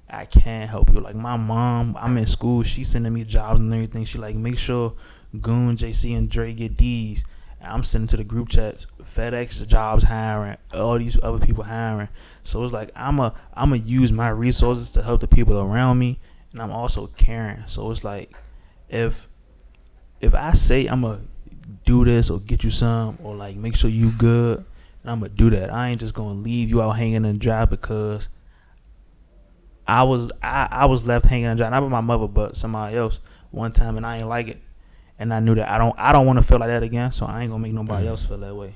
I can help you. Like, my mom, I'm in school. She's sending me jobs and everything. She like, make sure Goon, JC, and Dre get these. And I'm sending to the group chats, FedEx jobs hiring, all these other people hiring. So it's like, I'm a use my resources to help the people around me. And I'm also caring. So it's like, if I say I'm going to do this or get you some or like make sure you good, and I'm going to do that. I ain't just going to leave you out hanging in the dry, because I was left hanging in the dry, not by my mother but somebody else one time, and I ain't like it. And I knew that I don't want to feel like that again, so I ain't going to make nobody else feel that way.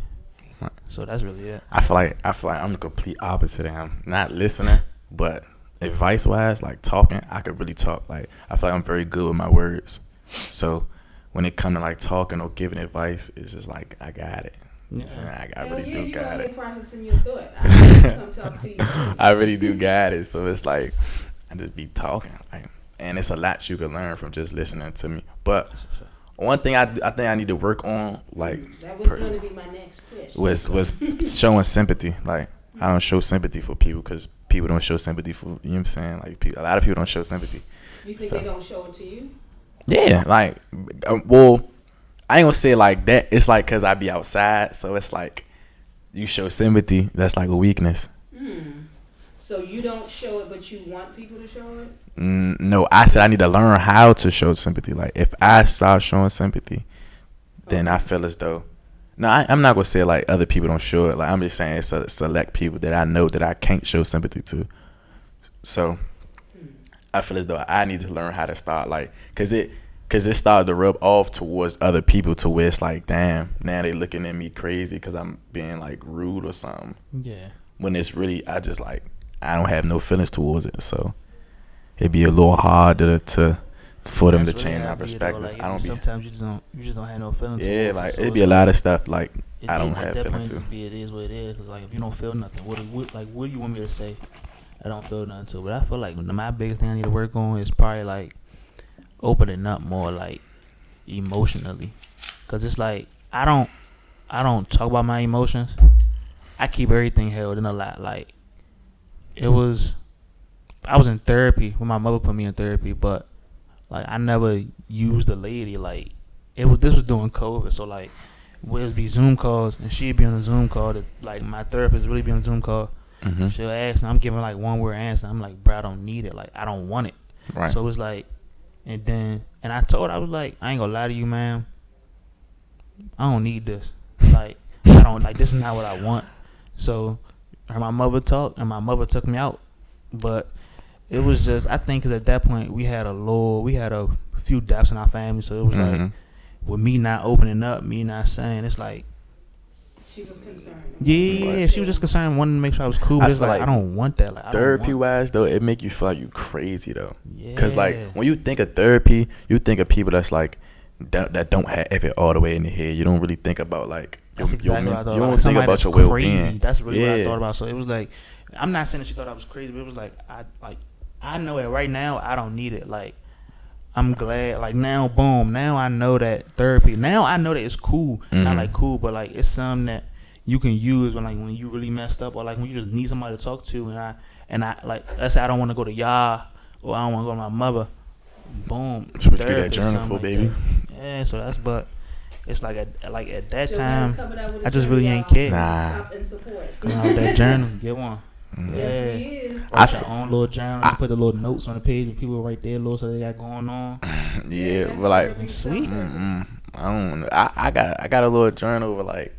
So that's really it. I feel like I'm the complete opposite of him. Not listening, but advice wise, like talking, I could really talk. Like I feel like I'm very good with my words. So when it come to like talking or giving advice, it's just like I got it. Yeah. I really do got it. Processing your thought. I come talk to you. I really do got it. So it's like I just be talking, like, and it's a lot you can learn from just listening to me. But one thing I think I need to work on, like, that was going to be my next question. was showing sympathy. Like, I don't show sympathy for people because people don't show sympathy for, you know what I'm saying? Like, a lot of people don't show sympathy. You think they don't show it to you? Yeah, like, well, I ain't gonna say it like that. It's like because I be outside, so it's like you show sympathy. That's like a weakness. So you don't show it, but you want people to show it? No, I said I need to learn how to show sympathy. Like, if I start showing sympathy, then I feel as though. No, I'm not gonna say like other people don't show it. Like, I'm just saying it's a select people that I know that I can't show sympathy to. So I feel as though I need to learn how to start, like, cause it started to rub off towards other people to where it's like, damn, now they looking at me crazy because I'm being like rude or something. Yeah. When it's really, I just like, I don't have no feelings towards it, so it'd be a little hard to for them to change my perspective. Like, I don't sometimes you just don't have no feelings. Yeah, towards like it, so it'd be a lot of stuff like I don't have at that feelings point, to. it is what it is. Cause like if you don't feel nothing, what do you want me to say? I don't feel nothing to. But I feel like my biggest thing I need to work on is probably like opening up more, like emotionally, cause it's like I don't talk about my emotions. I keep everything held in a lot. Like I was in therapy when my mother put me in therapy, but like I never used a lady. Like this was during COVID, so like we'd be Zoom calls and she'd be on a Zoom call. That like my therapist really be on a Zoom call. Mm-hmm. She'll ask me, I'm giving like one word answer. I'm like, bro, I don't need it. Like I don't want it. Right. So it was like, and I told her, I was like, I ain't gonna lie to you, ma'am. I don't need this. Like I don't like this is not what I want. So my mother talked and my mother took me out, but it was just I think because at that point we had a few deaths in our family, so it was like with me not opening up, me not saying, it's like she was concerned. Yeah, she was just concerned, wanting to make sure I was cool. But it's like I don't want that. Like therapy wise though, it make you feel like you crazy though. Yeah. Cause like when you think of therapy, you think of people that's like that don't have it all the way in the head. You don't really think about like that's exactly what I thought. You don't like, think about your well-being. That's really what I thought about. So it was like I'm not saying that she thought I was crazy, but it was like I know it right now. I don't need it. Like I'm glad. Like now, boom. Now I know that therapy. Now I know that it's cool. Not like cool, but like it's something that you can use when you really messed up, or like when you just need somebody to talk to. And I like let's say I don't want to go to y'all, or I don't want to go to my mother. Boom. That's what you get that journal for, baby. Yeah. So that's it's like at that time I just journal, really ain't care. Nah. Come out with that journal, get one. Yes, I your own little journal. You put the little notes on the page and people right there, little so they got going on. Yeah, but like sweet. I don't. I got a little journal with like.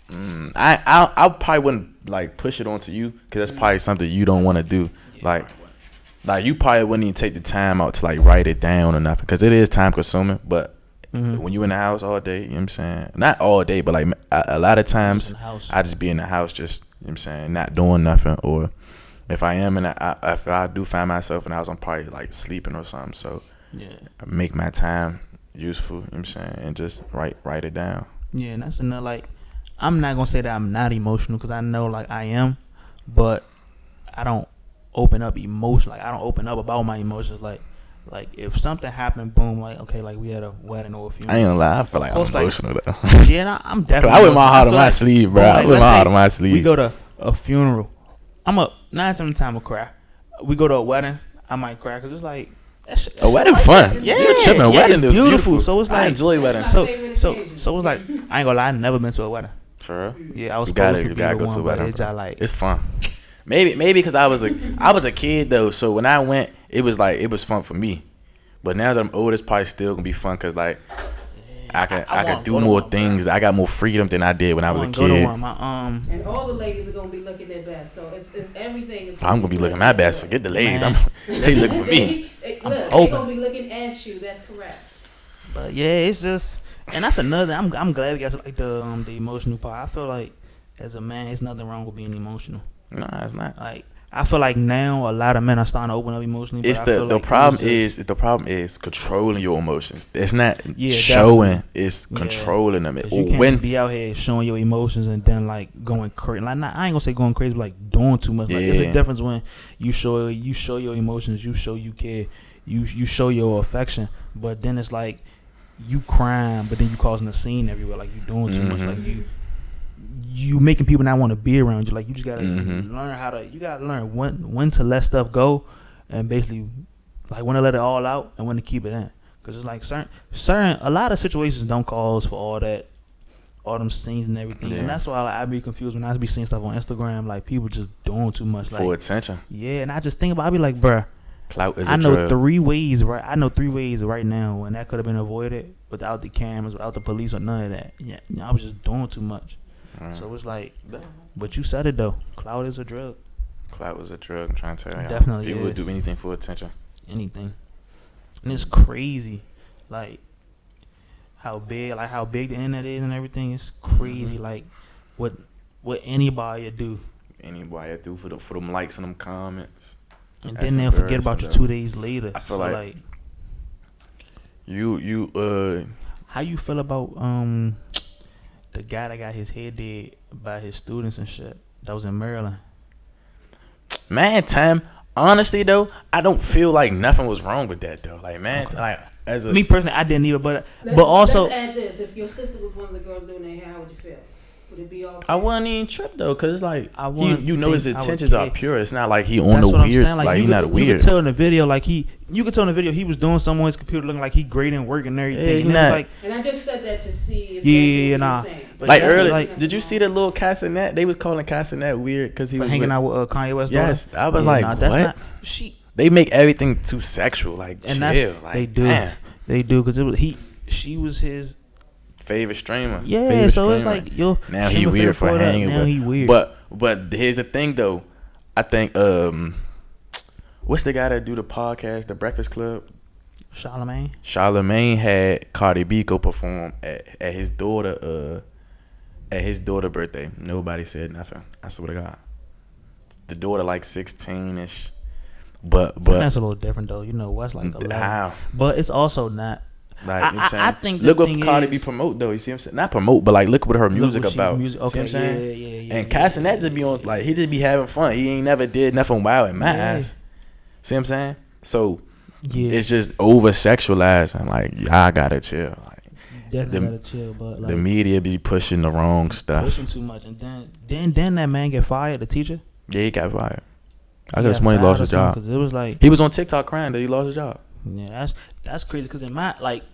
I probably wouldn't like push it onto you because that's probably something you don't want to do. Like you probably wouldn't even take the time out to like write it down or nothing because it is time consuming. But when you in the house all day, you know what I'm saying? Not all day, but like a lot of times I just be in the house just, you know what I'm saying, not doing nothing. Or if I am if I do find myself in the house, I'm probably like sleeping or something. So I make my time useful, you know what I'm saying, and just write it down. Yeah, and that's another like I'm not gonna say that I'm not emotional because I know like I am, but I don't open up emotion. Like I don't open up about my emotions. Like if something happened, boom, like okay, like we had a wedding or a funeral. I ain't gonna lie, I feel like I'm emotional though. Yeah, I'm definitely. I wear my heart on my sleeve, bro. I wear my heart on my sleeve. We go to a funeral. I'm up 9 times out of 10 I cry. We go to a wedding, I might cry because it's like. A wedding fun. Yeah, you're tripping. Wedding is beautiful. So it's like I enjoy weddings. So it's like I ain't gonna lie, I never been to a wedding. For real? Yeah, I was you supposed gotta, to you be gotta the go to a one, wedding. but like it's fun. Maybe because I was a kid though, so when I went, it was fun for me. But now that I'm old, it's probably still gonna be fun because like I can do more things. I got more freedom than I did when I was a kid. And all the ladies are gonna be looking their best, so it's everything. I'm gonna be looking my best. Forget the ladies. They looking for me. They're gonna be looking at you. That's correct. But yeah, it's just, and that's another. I'm glad we got to like the emotional part. I feel like as a man, there's nothing wrong with being emotional. No, it's not. Like I feel like now a lot of men are starting to open up emotionally. It's but I feel the like problem is controlling your emotions. It's not Yeah, showing. definitely. It's Yeah. controlling them. 'Cause you can't just be out here showing your emotions and then like going crazy. Like, I ain't gonna say going crazy, but like doing too much. Like, it's a Yeah. difference when you show your emotions, you show you care, you show your affection. But then it's like you crying, but then you causing a scene everywhere. Like, you doing too much. Mhm. Like, you making people not want to be around you. Like, you just gotta Mhm. learn when to let stuff go, and basically like when to let it all out and when to keep it in. Cause it's like certain a lot of situations don't cause for all them scenes and everything. Yeah. And that's why I be confused when I be seeing stuff on Instagram, like people just doing too much. Like, For attention. yeah, and I just think about, I be like, bruh, Clout is I a know drug. 3 ways, right? I know 3 ways right now when that could have been avoided without the cameras, without the police or none of that. Yeah, I was just doing too much. So it's like, but you said it though. Clout is a drug. Clout is a drug. I'm trying to tell you. Definitely People is. would do anything for attention. Anything, and it's crazy, like how big the internet is and everything. It's crazy, like what anybody would do, Anybody would do for them likes and them comments. and That's then they'll forget embarrassing, about you though. 2 days later. I feel So, like you how you feel about the guy that got his head did by his students and shit? That was in Maryland. man, Tam. Honestly though, I don't feel like nothing was wrong with that though. Like, man, like as a Me personally, I didn't either, but also let's add this: if your sister was one of the girls doing their hair, how would you feel? Would it be all? I wouldn't even trip though, cause it's like I wouldn't you know his think I would intentions are care. pure. It's not like he on that's the what weird. I'm saying. Like, he not you weird. could tell in the video, like you could tell in the video he was doing something on his computer, looking like he grading work and everything. Yeah, he and it was not. like, And I just said that to see if Yeah, that's nah. what you're saying. But Like definitely, earlier, like, did you see the little Cassinet? They was calling Cassinet weird because he for was hanging with, out with Kanye West. Yes, daughter? I was Yeah, like, nah, that's what? not- she They make everything too sexual. Like, and chill. that's Like, they do, man, they do, because she was his. favorite streamer. Yeah, favorite so it's streamer. like, yo, Now he streamer weird for favorite up, hanging now with. he weird. But here's the thing though. I think what's the guy that do the podcast, The Breakfast Club? Charlamagne had Cardi B go perform at his daughter birthday. Nobody said nothing. I swear to God. The daughter like 16ish. But That's a little different though. You know, what's like 11, how? but it's also not. Like, you know what I'm saying? I think the look what thing Cardi is- B promote though. You see what I'm saying? Not promote, but like look what her music what she about. music- See what okay, I'm saying? yeah, And yeah, Cassinet just be on like he just be having fun. He ain't never did nothing wild in my Yeah. eyes. See what I'm saying? So Yeah, it's just over sexualized and like I gotta chill. Like definitely the- gotta chill, but like the media be pushing the wrong stuff. pushing too much, and then that man get fired, the teacher. Yeah, he got fired. I He guess got when he fired lost or his something, job. 'cause it was like, He was on TikTok crying that he lost his job. yeah, that's crazy. Because in my like,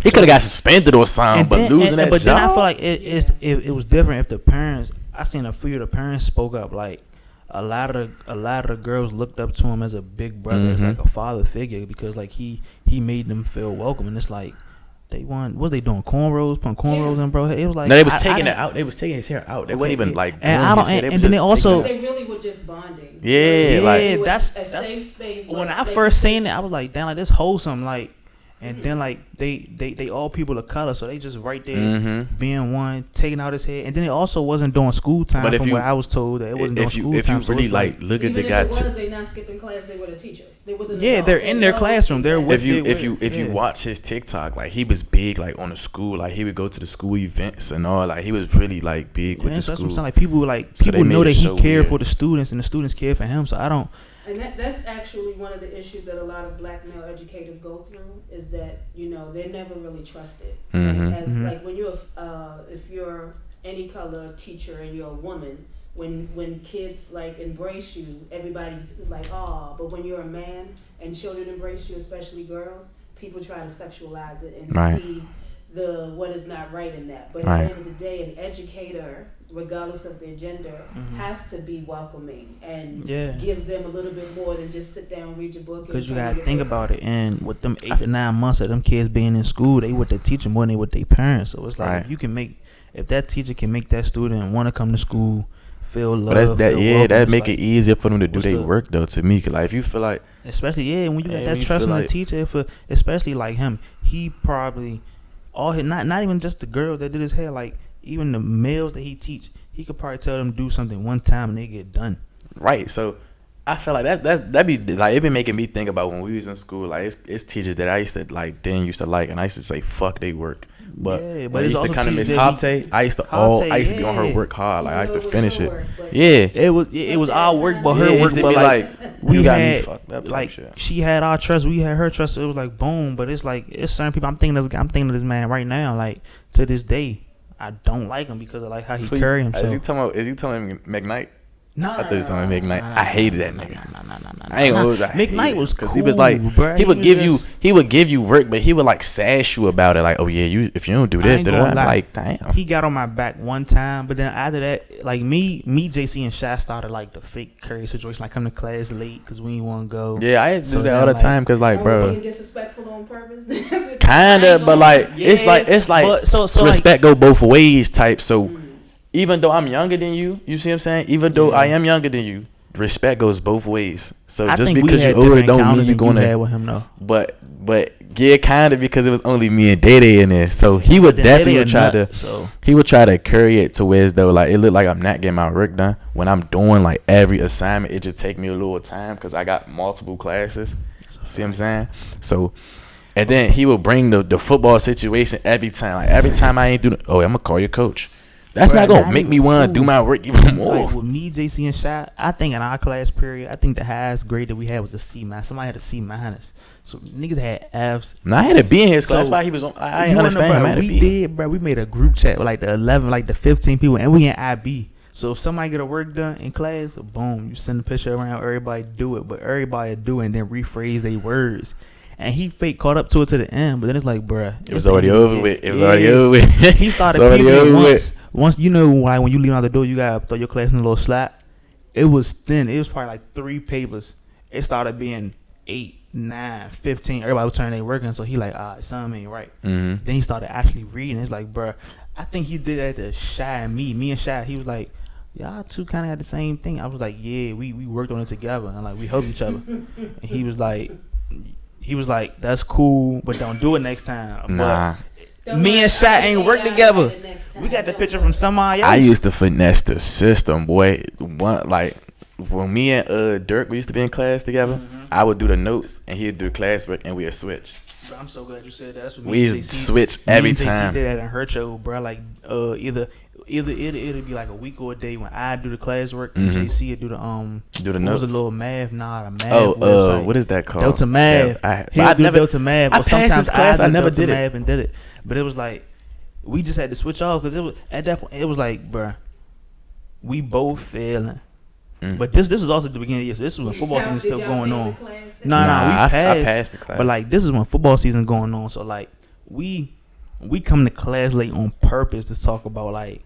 He could have got suspended or something, but losing that but job. then I feel like it was different if the parents. I seen a few of the parents spoke up. Like a lot of the girls looked up to him as a big brother, as like a father figure, because like he made them feel welcome. And it's like they want, what they doing, putting cornrows in, bro. It was like, no, they was taking it out. They was taking his hair out. They wasn't even yeah. like. And doing I don't- his hair. and was then they just also- taking it They really were just bonding. Yeah, like- It was that's a safe space. when like, I they first could- seen it, I was like, damn, like this wholesome, like. And then like they all people of color, so they just right there being one, taking out his head. And then it also wasn't during school time, But if from you- what I was told, that it wasn't during school if time. you so really it's like look at even the if guy. it was, they not skipping class. They were the teacher. They were the Yeah, adult. they're in their classroom. They're with If you yeah. watch his TikTok, like he was big like on the school, like he would go to the school events and all, like he was really like big with Yeah, the so that's school. what I'm saying. Like people So they people made know it that he so cared weird. for the students, and the students cared for him. So I don't. And that's actually one of the issues that a lot of black male educators go through, is that, you know, they're never really trusted. And as like when you're if you're any color teacher and you're a woman, when kids like embrace you, everybody is like, oh, but when you're a man and children embrace you, especially girls, people try to sexualize it and Right. see what is not right in that. But Right. at the end of the day, an educator, regardless of their gender, has to be welcoming and Yeah. give them a little bit more than just sit down, read your book. Because you turn gotta your think paper. about it, and with them 8 to 9 months of them kids being in school, they with the teacher more than they with their parents. So it's like, Right. if that teacher can make that student want to come to school, feel love, But that's that. feel Yeah, welcome, that it's make like, it easier for them to do what's their the- work though. To me, 'cause like if you feel like especially when you got Yeah, that when you trust in feel the like- teacher, especially like him, he probably all his not even just the girls that did his hair, like even the males that he teach, he could probably tell them to do something one time and they get done. right, so I feel like that be like it been making me think about when we was in school. Like it's teachers that I used to like then used to like, and I used to say fuck they work. But Yeah, when I used to kind of miss Hopte, I used to be on her yeah. work hard. Like I used to It was finish her it. work, but- Yeah. It was our work, but her Yeah, it work. used to But be like we you got me had fucked up type like shit. she had our trust, we had her trust. It was like boom. But it's like it's certain people. I'm thinking of this man right now. Like to this day, I don't like him because of like how he carry himself. Is you talking about McKnight? Nah, I thought he was talking about McKnight. I hated that nigga. Nah. I ain't gonna hold you. McKnight was because cool, he was like bruh. he would was give just- you work, but he would like sass you about it. Like, oh yeah, if you don't do I this, ain't then gonna I'm lie. like, damn. He got on my back one time, but then after that, like me, JC and Sha started like the fake curry situation, like come to class late because we didn't want to go. Yeah, I used to So do that then, all the like, time because like, Are we bro, being disrespectful on purpose? That's what- kinda, but like Yeah, it's like but so respect go both ways type. So even though I'm younger than you see what I'm saying? Even though I am younger than you, respect goes both ways. So I just think because we had you're older different don't mean encounters you're than you had gonna. with him though. But yeah, kind of because it was only me and Day in there. So he would Then definitely they would a try nut, to. So He would try to carry it to where as though like it looked like I'm not getting my work done when I'm doing like every assignment. It just take me a little time because I got multiple classes. See what I'm saying? So, and then he would bring the football situation every time. Like every time I ain't do, I'm gonna call your coach. That's Bruh, not gonna not make even me want to fool. do my work even more. like with me, JC and Sha, I think in our class period, I think the highest grade that we had was a C minus. Somebody had a C minus. So niggas had Fs. And I had to be in his class. So, That's why he was on. I You ain't wanna understand. know, him. I bro, had to we be. did, bro. We made a group chat with like the 11, like the 15 people, and we in IB. So if somebody get a work done in class, boom, you send a picture around, everybody do it, but everybody do it and then rephrase their words. And he fake caught up to it to the end, but then it's like, bruh, It was already over with. It was Yeah. already over with. He started It's already peeping over once. with. Once you know, like when you leave out the door, you gotta throw your class in a little slap. It was thin. It was probably like 3 papers. It started being 8, 9, 15. Everybody was turning their work in, so he like, something ain't right. Mm-hmm. Then he started actually reading. It's like, bruh, I think he did that to Shy and me. Me and Shy, he was like, y'all two kind of had the same thing. I was like, yeah, we worked on it together and like we helped each other. And he was like, that's cool, but don't do it next time. Nah. But me and Shy ain't work together. We got the picture from somebody else. I used to finesse the system, boy. Like when me and Dirk, we used to be in class together. Mm-hmm. I would do the notes and he'd do the classwork, and we'd switch. Bro, I'm so glad you said that. That's what We used to switch every time. did that in her show, bro. Like either it'd be like a week or a day when I do the classwork and JC would do the Do the what was notes. a little math, the math. Oh, website. what is that called? Delta Math. Yeah, He'll do Delta Math. I Or passed sometimes this class. I do never Delta did it. Math and did it, but it was like we just had to switch off because it was at that point it was like, bruh, we both failing. But this was also the beginning of the year. So this was when football season still going on. Nah, we I passed. passed the class. But like this is when football season going on. So like we come to class late on purpose to talk about like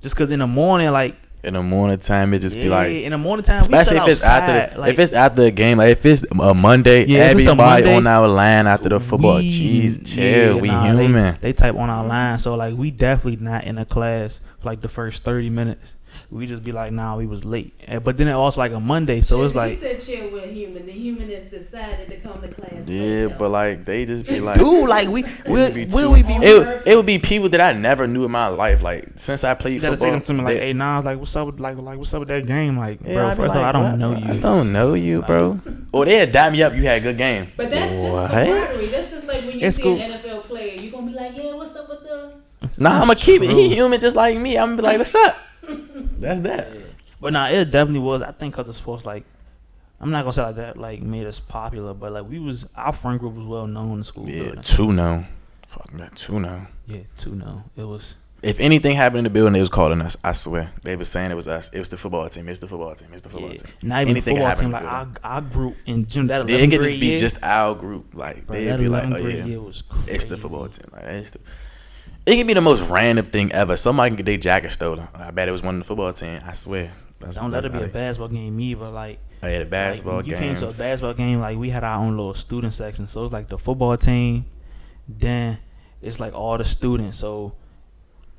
just because in the morning like in the morning time, it just be like, in the morning time especially we if still it's outside, after like, if it's after a game, like if it's a Monday, Yeah, if it's a everybody Monday, on our line after the football. Jeez, chill, we human. They type on our line, so like we definitely not in a class for like the first 30 minutes. We just be like, nah, we was late. But then it also like a Monday, so it's like, you said chill with human. The humanists decided to come to class. Yeah, but like they just be like, dude, like we be will too- we be? it would be people that I never knew in my life. Like since I played You gotta football, say something to me like, they- hey, nah, like what's up with like what's up with that game? Like, Yeah, bro, I'd be first of all, like, I don't what? know I you. don't know you, bro. Or they'd dap me up. You had a good game. But that's just What? camaraderie. That's just like when you It's see cool. an NFL player, you gonna be like, yeah, what's up with the? Nah, I'm gonna keep it. true. He human just like me. I'm gonna be like, what's up? That's that. But nah, it definitely was. I think because the sports, like, I'm not gonna say like that, like made us popular, but like our friend group was well known in school. Yeah, building. 2-0. Fuck that, 2-0. Yeah, 2-0. It was. If anything happened in the building, they was calling us. I swear, they was saying it was us. It was the football team. It's the football team. It's the football Yeah. team. Not even Anything the football happen team, in the like building. our group in gym. That It 11th could just grade be year, just our group. Like bro, they'd that be like, 11th oh grade yeah, year was it's the crazy. football team. Like it could be the most random thing ever. Somebody can get their jacket stolen. I bet it was one of the football team. I swear. Don't let it be a basketball game either. Like, Oh yeah, the basketball like, when you games. came to a basketball game, like we had our own little student section. So it's like the football team, then it's like all the students. So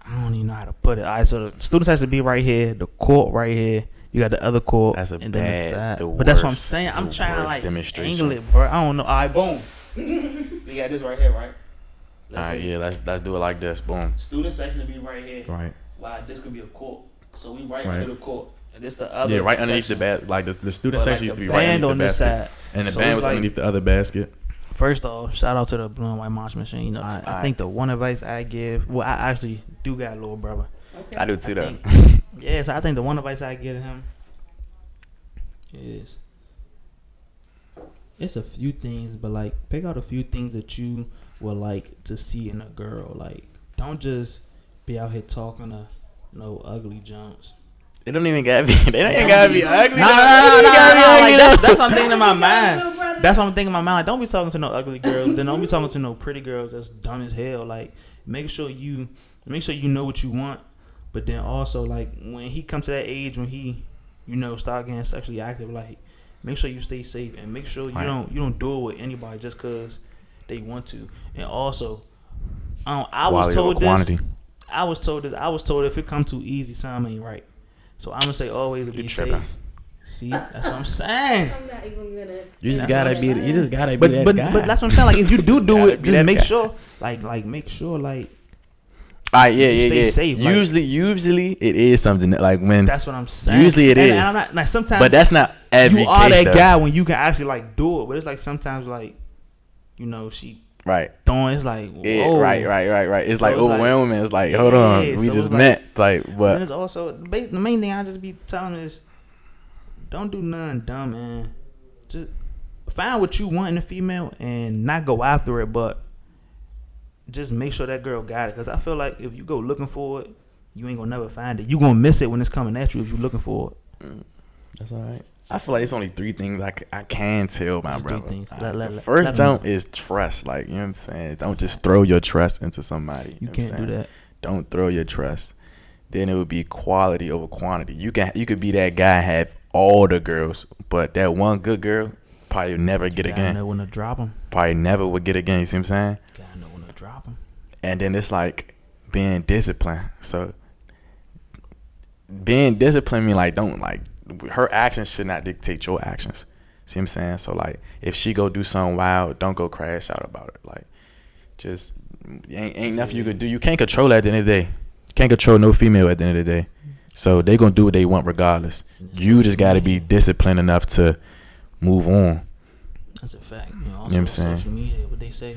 I don't even know how to put it. All right, so the students has to be right here, the court right here. You got the other court. That's a and bad, then the side. the But that's what I'm worst- saying. I'm the trying to worst like demonstration. angle it, bro. I don't know. All right, boom. We got this right here, right? All right, yeah, let's do it like this. Boom. Student section to be right here. Right. Wow, this could be a court. So we right Right. under the court. This the other. Yeah, right underneath section. the basket. Like the student But, section like, used to the be right band underneath on the this basket, side. and the So band it's was like- underneath the other basket. First off, shout out to the blue and white monster machine. You know, I think the one advice I give. Well, I actually do got a little brother. Okay. I do too, though. Yeah, so I think the one advice I give him is it's a few things, but like pick out a few things that you would like to see in a girl. Like, don't just be out here talking to no ugly jumps. They don't even gotta be. They don't even gotta be ugly. No. Like, that's what I'm thinking in my mind. That's what I'm thinking in my mind. Like, don't be talking to no ugly girls. Then don't be talking to no pretty girls that's dumb as hell. Like, make sure you know what you want. But then also, like, when he comes to that age when he, start getting sexually active, like, make sure you stay safe and make sure you don't do it with anybody just because they want to. And also, I was told this. I was told if it comes too easy, something ain't right. So I'm gonna say always be safe. See, that's what I'm saying. I'm not even gonna. You just gotta be. You just gotta be that But guy. but that's what I'm saying. Like, if you do gotta it, be just that make guy. sure, like make sure, like. Alright, Stay safe, like- Usually it is something that, like, when That's what I'm saying. Usually it and is. I'm not, like, sometimes, but that's not every you are case, that though. guy when you can actually like do it. But it's like sometimes like, she Right. throwing. It's like, whoa. Yeah, right. It's like it's like- overwhelming. It's like, hold on, Yeah, we so just it's like- met, like, And but it's also the main thing I just be telling is, don't do nothing dumb, man. Just find what you want in a female and not go after it, but just make sure that girl got it. Because I feel like if you go looking for it, you ain't gonna never find it. You gonna miss it when it's coming at you if you're looking for it. that's all right. I feel like it's only 3 things I can tell my Just 3 brother. things. The first jump is trust. Like, you know what I'm saying? Don't just throw your trust into somebody. You know what I'm can't do saying? that. Don't throw your trust. Then it would be quality over quantity. You could be that guy and have all the girls, but that one good girl probably never get Gotta again. know when to drop them. Probably never would get again. You see what I'm saying? Gotta know when to drop them. And then it's like being disciplined. So being disciplined mean like, don't, like, her actions should not dictate your actions. See what I'm saying? So, like, if she go do something wild, don't go crash out about it. Like, just ain't nothing you could do. You can't control that at the end of the day. You can't control no female at the end of the day. So they gonna do what they want regardless. You just gotta be disciplined enough to move on. That's a fact. Also, You know what I'm saying? social media, what they say,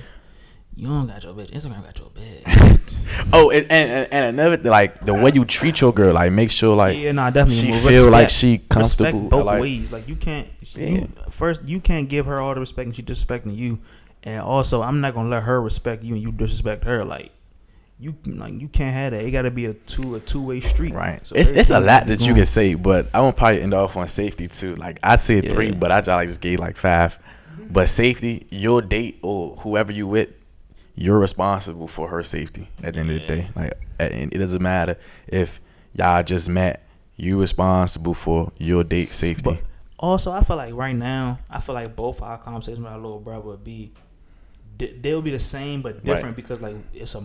you don't got your bitch. Instagram got your bitch. Oh, and another thing, like, the way you treat your girl, like, make sure, like, Yeah, nah, definitely. she Respect- feel like she comfortable. Respect both like, ways. Like, you can't. Yeah. You can't give her all the respect and she disrespecting you. And also, I'm not gonna let her respect you and you disrespect her. Like, you can't have that. It got to be a two-way street. Right. So It's a everything lot be that you going. can say, but I won't probably end off on safety too. Like, I'd say 3, but I just gave like 5. But safety, your date or whoever you with, you're responsible for her safety at the end of the day. Like, and it doesn't matter if y'all just met. You responsible for your date safety. But also, I feel like right now, both our conversations with our little brother would be, they'll be the same but different, Right. because, because like it's a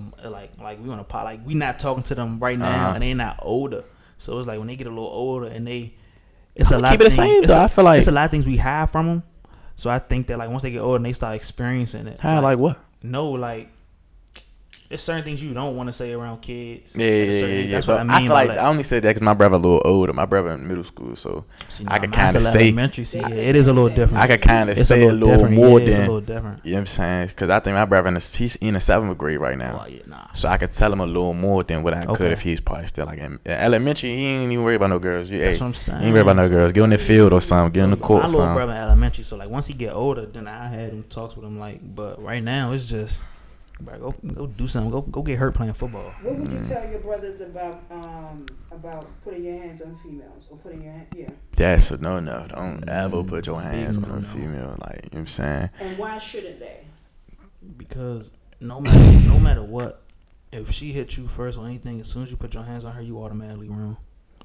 like we on a pot, like we not talking to them right now and they not older. So it's like when they get a little older and it's a I'ma lot. keep it the of things, same, though. I feel like- it's a lot of things we hide from them. So I think that like once they get older and they start experiencing it, How, like what? no, like there's certain things you don't want to say around kids. Yeah. That's But what I mean. feel like I only said that because my brother a little older. My brother in middle school, so See, I could mine's kind of still say. elementary. See, yeah, it is a little different. I could kind of It's say a little different. more Yeah, it's a than. little different. You know what I'm saying? Because I think my brother he's in the 7th grade right now. Oh yeah, nah. So I could tell him a little more than what I could Okay. if he's probably still like in elementary. He ain't even worried about no girls. That's what I'm saying. He ain't worried about no girls. Get on the field or something. Get on the court My or little something. brother in elementary, so like once he get older, then I had him talks with him like. But right now it's just, bro, go do something. Go get hurt playing football. What would you tell your brothers about putting your hands on females or putting your That's a no. Don't ever put your hands on no-no. a female. Like, you know what I'm saying? And why shouldn't they? Because no matter what, if she hit you first or anything, as soon as you put your hands on her, you automatically run.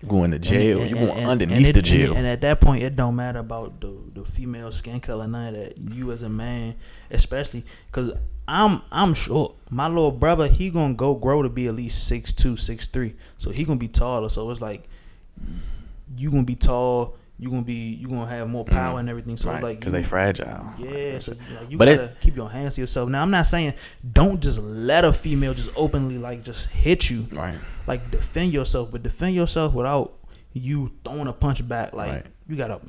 Going to jail. And- You and- going and- underneath the jail. And at that point, it don't matter about the female skin color, none of that. You as a man, especially because I'm sure my little brother, he gonna go grow to be at least 6'2", 6'3", so he gonna be taller. So it's like you gonna be tall, you gonna have more power and everything. So right, it's like because they fragile. yeah, so like you But gotta keep your hands to yourself. Now I'm not saying don't just let a female just openly like just hit you. Right. Like defend yourself, but defend yourself without you throwing a punch back. Like Right. you gotta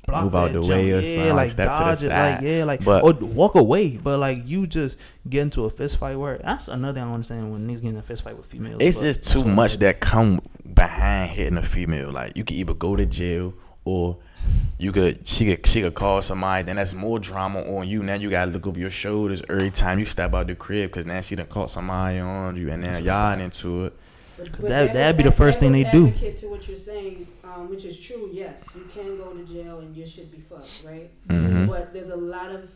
block Move out that the way jump. or Yeah, something, like step to the dodge it. side. Like yeah, like But- or walk away. But like you just get into a fist fight where that's another thing I don't understand when niggas get in a fist fight with females. It's but just that's too what much I- that come behind hitting a female. Like you could either go to jail or she could call somebody. Then that's more drama on you. Now you gotta look over your shoulders every time you step out the crib because now she done caught somebody on you, and now y'all into it. But that'd be the first thing they do. Advocate to what you're saying, which is true. Yes, you can go to jail and you should be fucked, right? Mhm. But there's a lot of,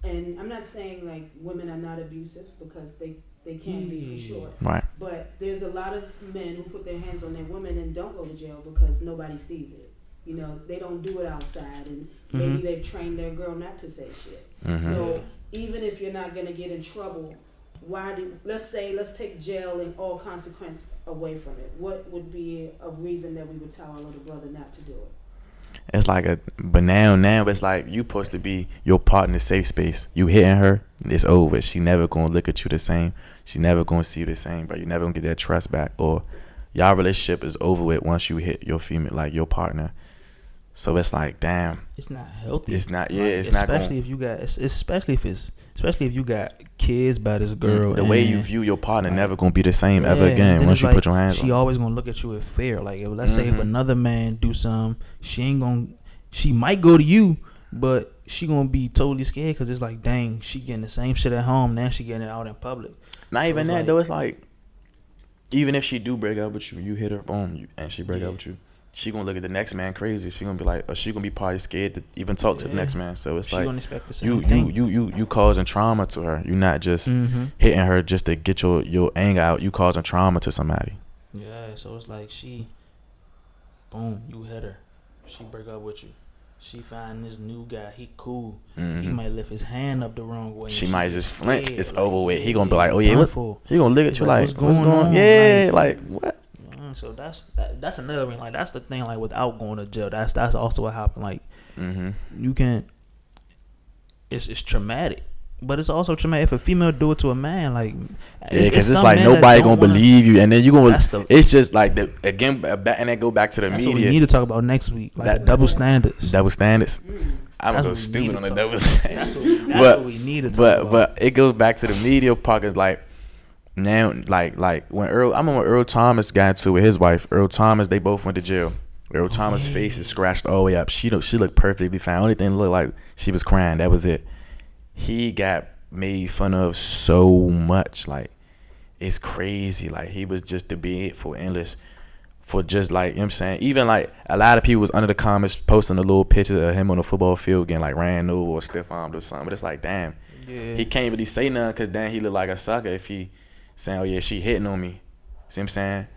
and I'm not saying like women are not abusive because they can be for sure. Right. But there's a lot of men who put their hands on their women and don't go to jail because nobody sees it. You know, they don't do it outside, and maybe they've trained their girl not to say shit. So even if you're not gonna get in trouble, let's take jail and all consequence away from it. What would be a reason that we would tell our little brother not to do it? It's like but now it's like you supposed to be your partner's safe space. You hitting her, it's over. She never gonna look at you the same. She never gonna see you the same, but you never gonna get that trust back. Or y'all relationship is over with once you hit your female, like your partner. So it's like, damn, it's not healthy. it's not. Yeah, Like, it's not. especially if you got, especially if you got kids by this girl. The way you and- view your partner never gonna be the same ever Yeah, again then once it's you like, put your hands she on. always gonna look at you with fear. Like if, let's say if another man do something, she might go to you, but she gonna be totally scared because it's like, dang, she getting the same shit at home, now she getting it out in public. Not So even it's that like- though. It's like even if she do break up with you, you hit her, boom, and she break up with you. She gonna look at the next man crazy. She gonna be like, or she gonna be probably scared to even talk to the next man. So it's She like gonna expect the same thing. you causing trauma to her. You're not just hitting her just to get your anger out. You causing trauma to somebody. Yeah, so it's like boom, you hit her. She break up with you. She find this new guy. He cool. He might lift his hand up the wrong way. She might just flinch. scared, It's like, over with. He gonna be yeah, like, oh yeah, done what? for. He gonna look at He's you like, like, what's going on? Yeah, like what? So that's another thing. Like that's the thing. Like without going to jail, that's also what happened. Like you can. It's traumatic, but it's also traumatic if a female do it to a man. Like Yeah, because it's some like men that nobody don't gonna wanna- believe you, and then you gonna. That's the- It's just like and that go back to the That's what we media. need to talk about next week. Like That- the double standards. Double standards. I'm That's gonna go what we stupid need to on the talk double about. standards. That's But- what we need to talk But about. it goes back to the media part. Is like now, like when I remember when Earl Thomas got into it with his wife. Earl Thomas, they both went to jail. Earl Thomas' face is scratched all the way up. She looked perfectly fine. Only thing looked like she was crying. That was it. He got made fun of so much. Like it's crazy. Like he was just debated for endless. For just like, you know what I'm saying, even like a lot of people was under the comments posting a little picture of him on the football field getting like ran over or stiff armed or something. But it's like, damn, he can't really say nothing because then he look like a sucker if he saying, oh yeah, she hitting on me. See what I'm saying?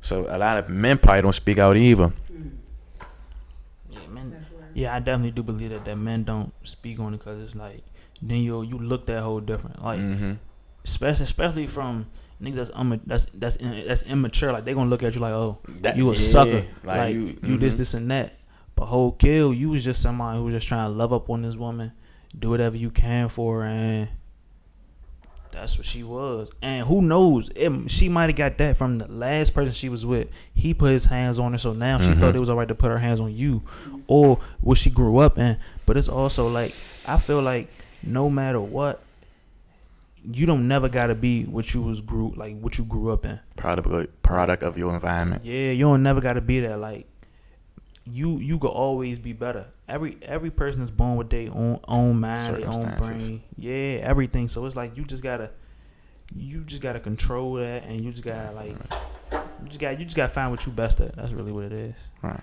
So a lot of men probably don't speak out either. Yeah, men. Yeah, I definitely do believe that men don't speak on it because it's like then you look that whole different. Like especially from niggas that's immature. Like they gonna look at you like, oh, you a sucker. Like you this and that. But whole kill, you was just somebody who was just trying to love up on this woman, do whatever you can for her, and that's what she was. And who knows? She might have got that from the last person she was with. He put his hands on her, so now she felt it was alright to put her hands on you, or what she grew up in. But it's also like I feel like no matter what, you don't never gotta be what you grew up in. Product of your environment. Yeah, you don't never gotta be that. Like you could always be better. Every person is born with their own mind, their own brain. Yeah, everything. So it's like you just gotta control that, and you just gotta find what you best at. That's really what it is. Right.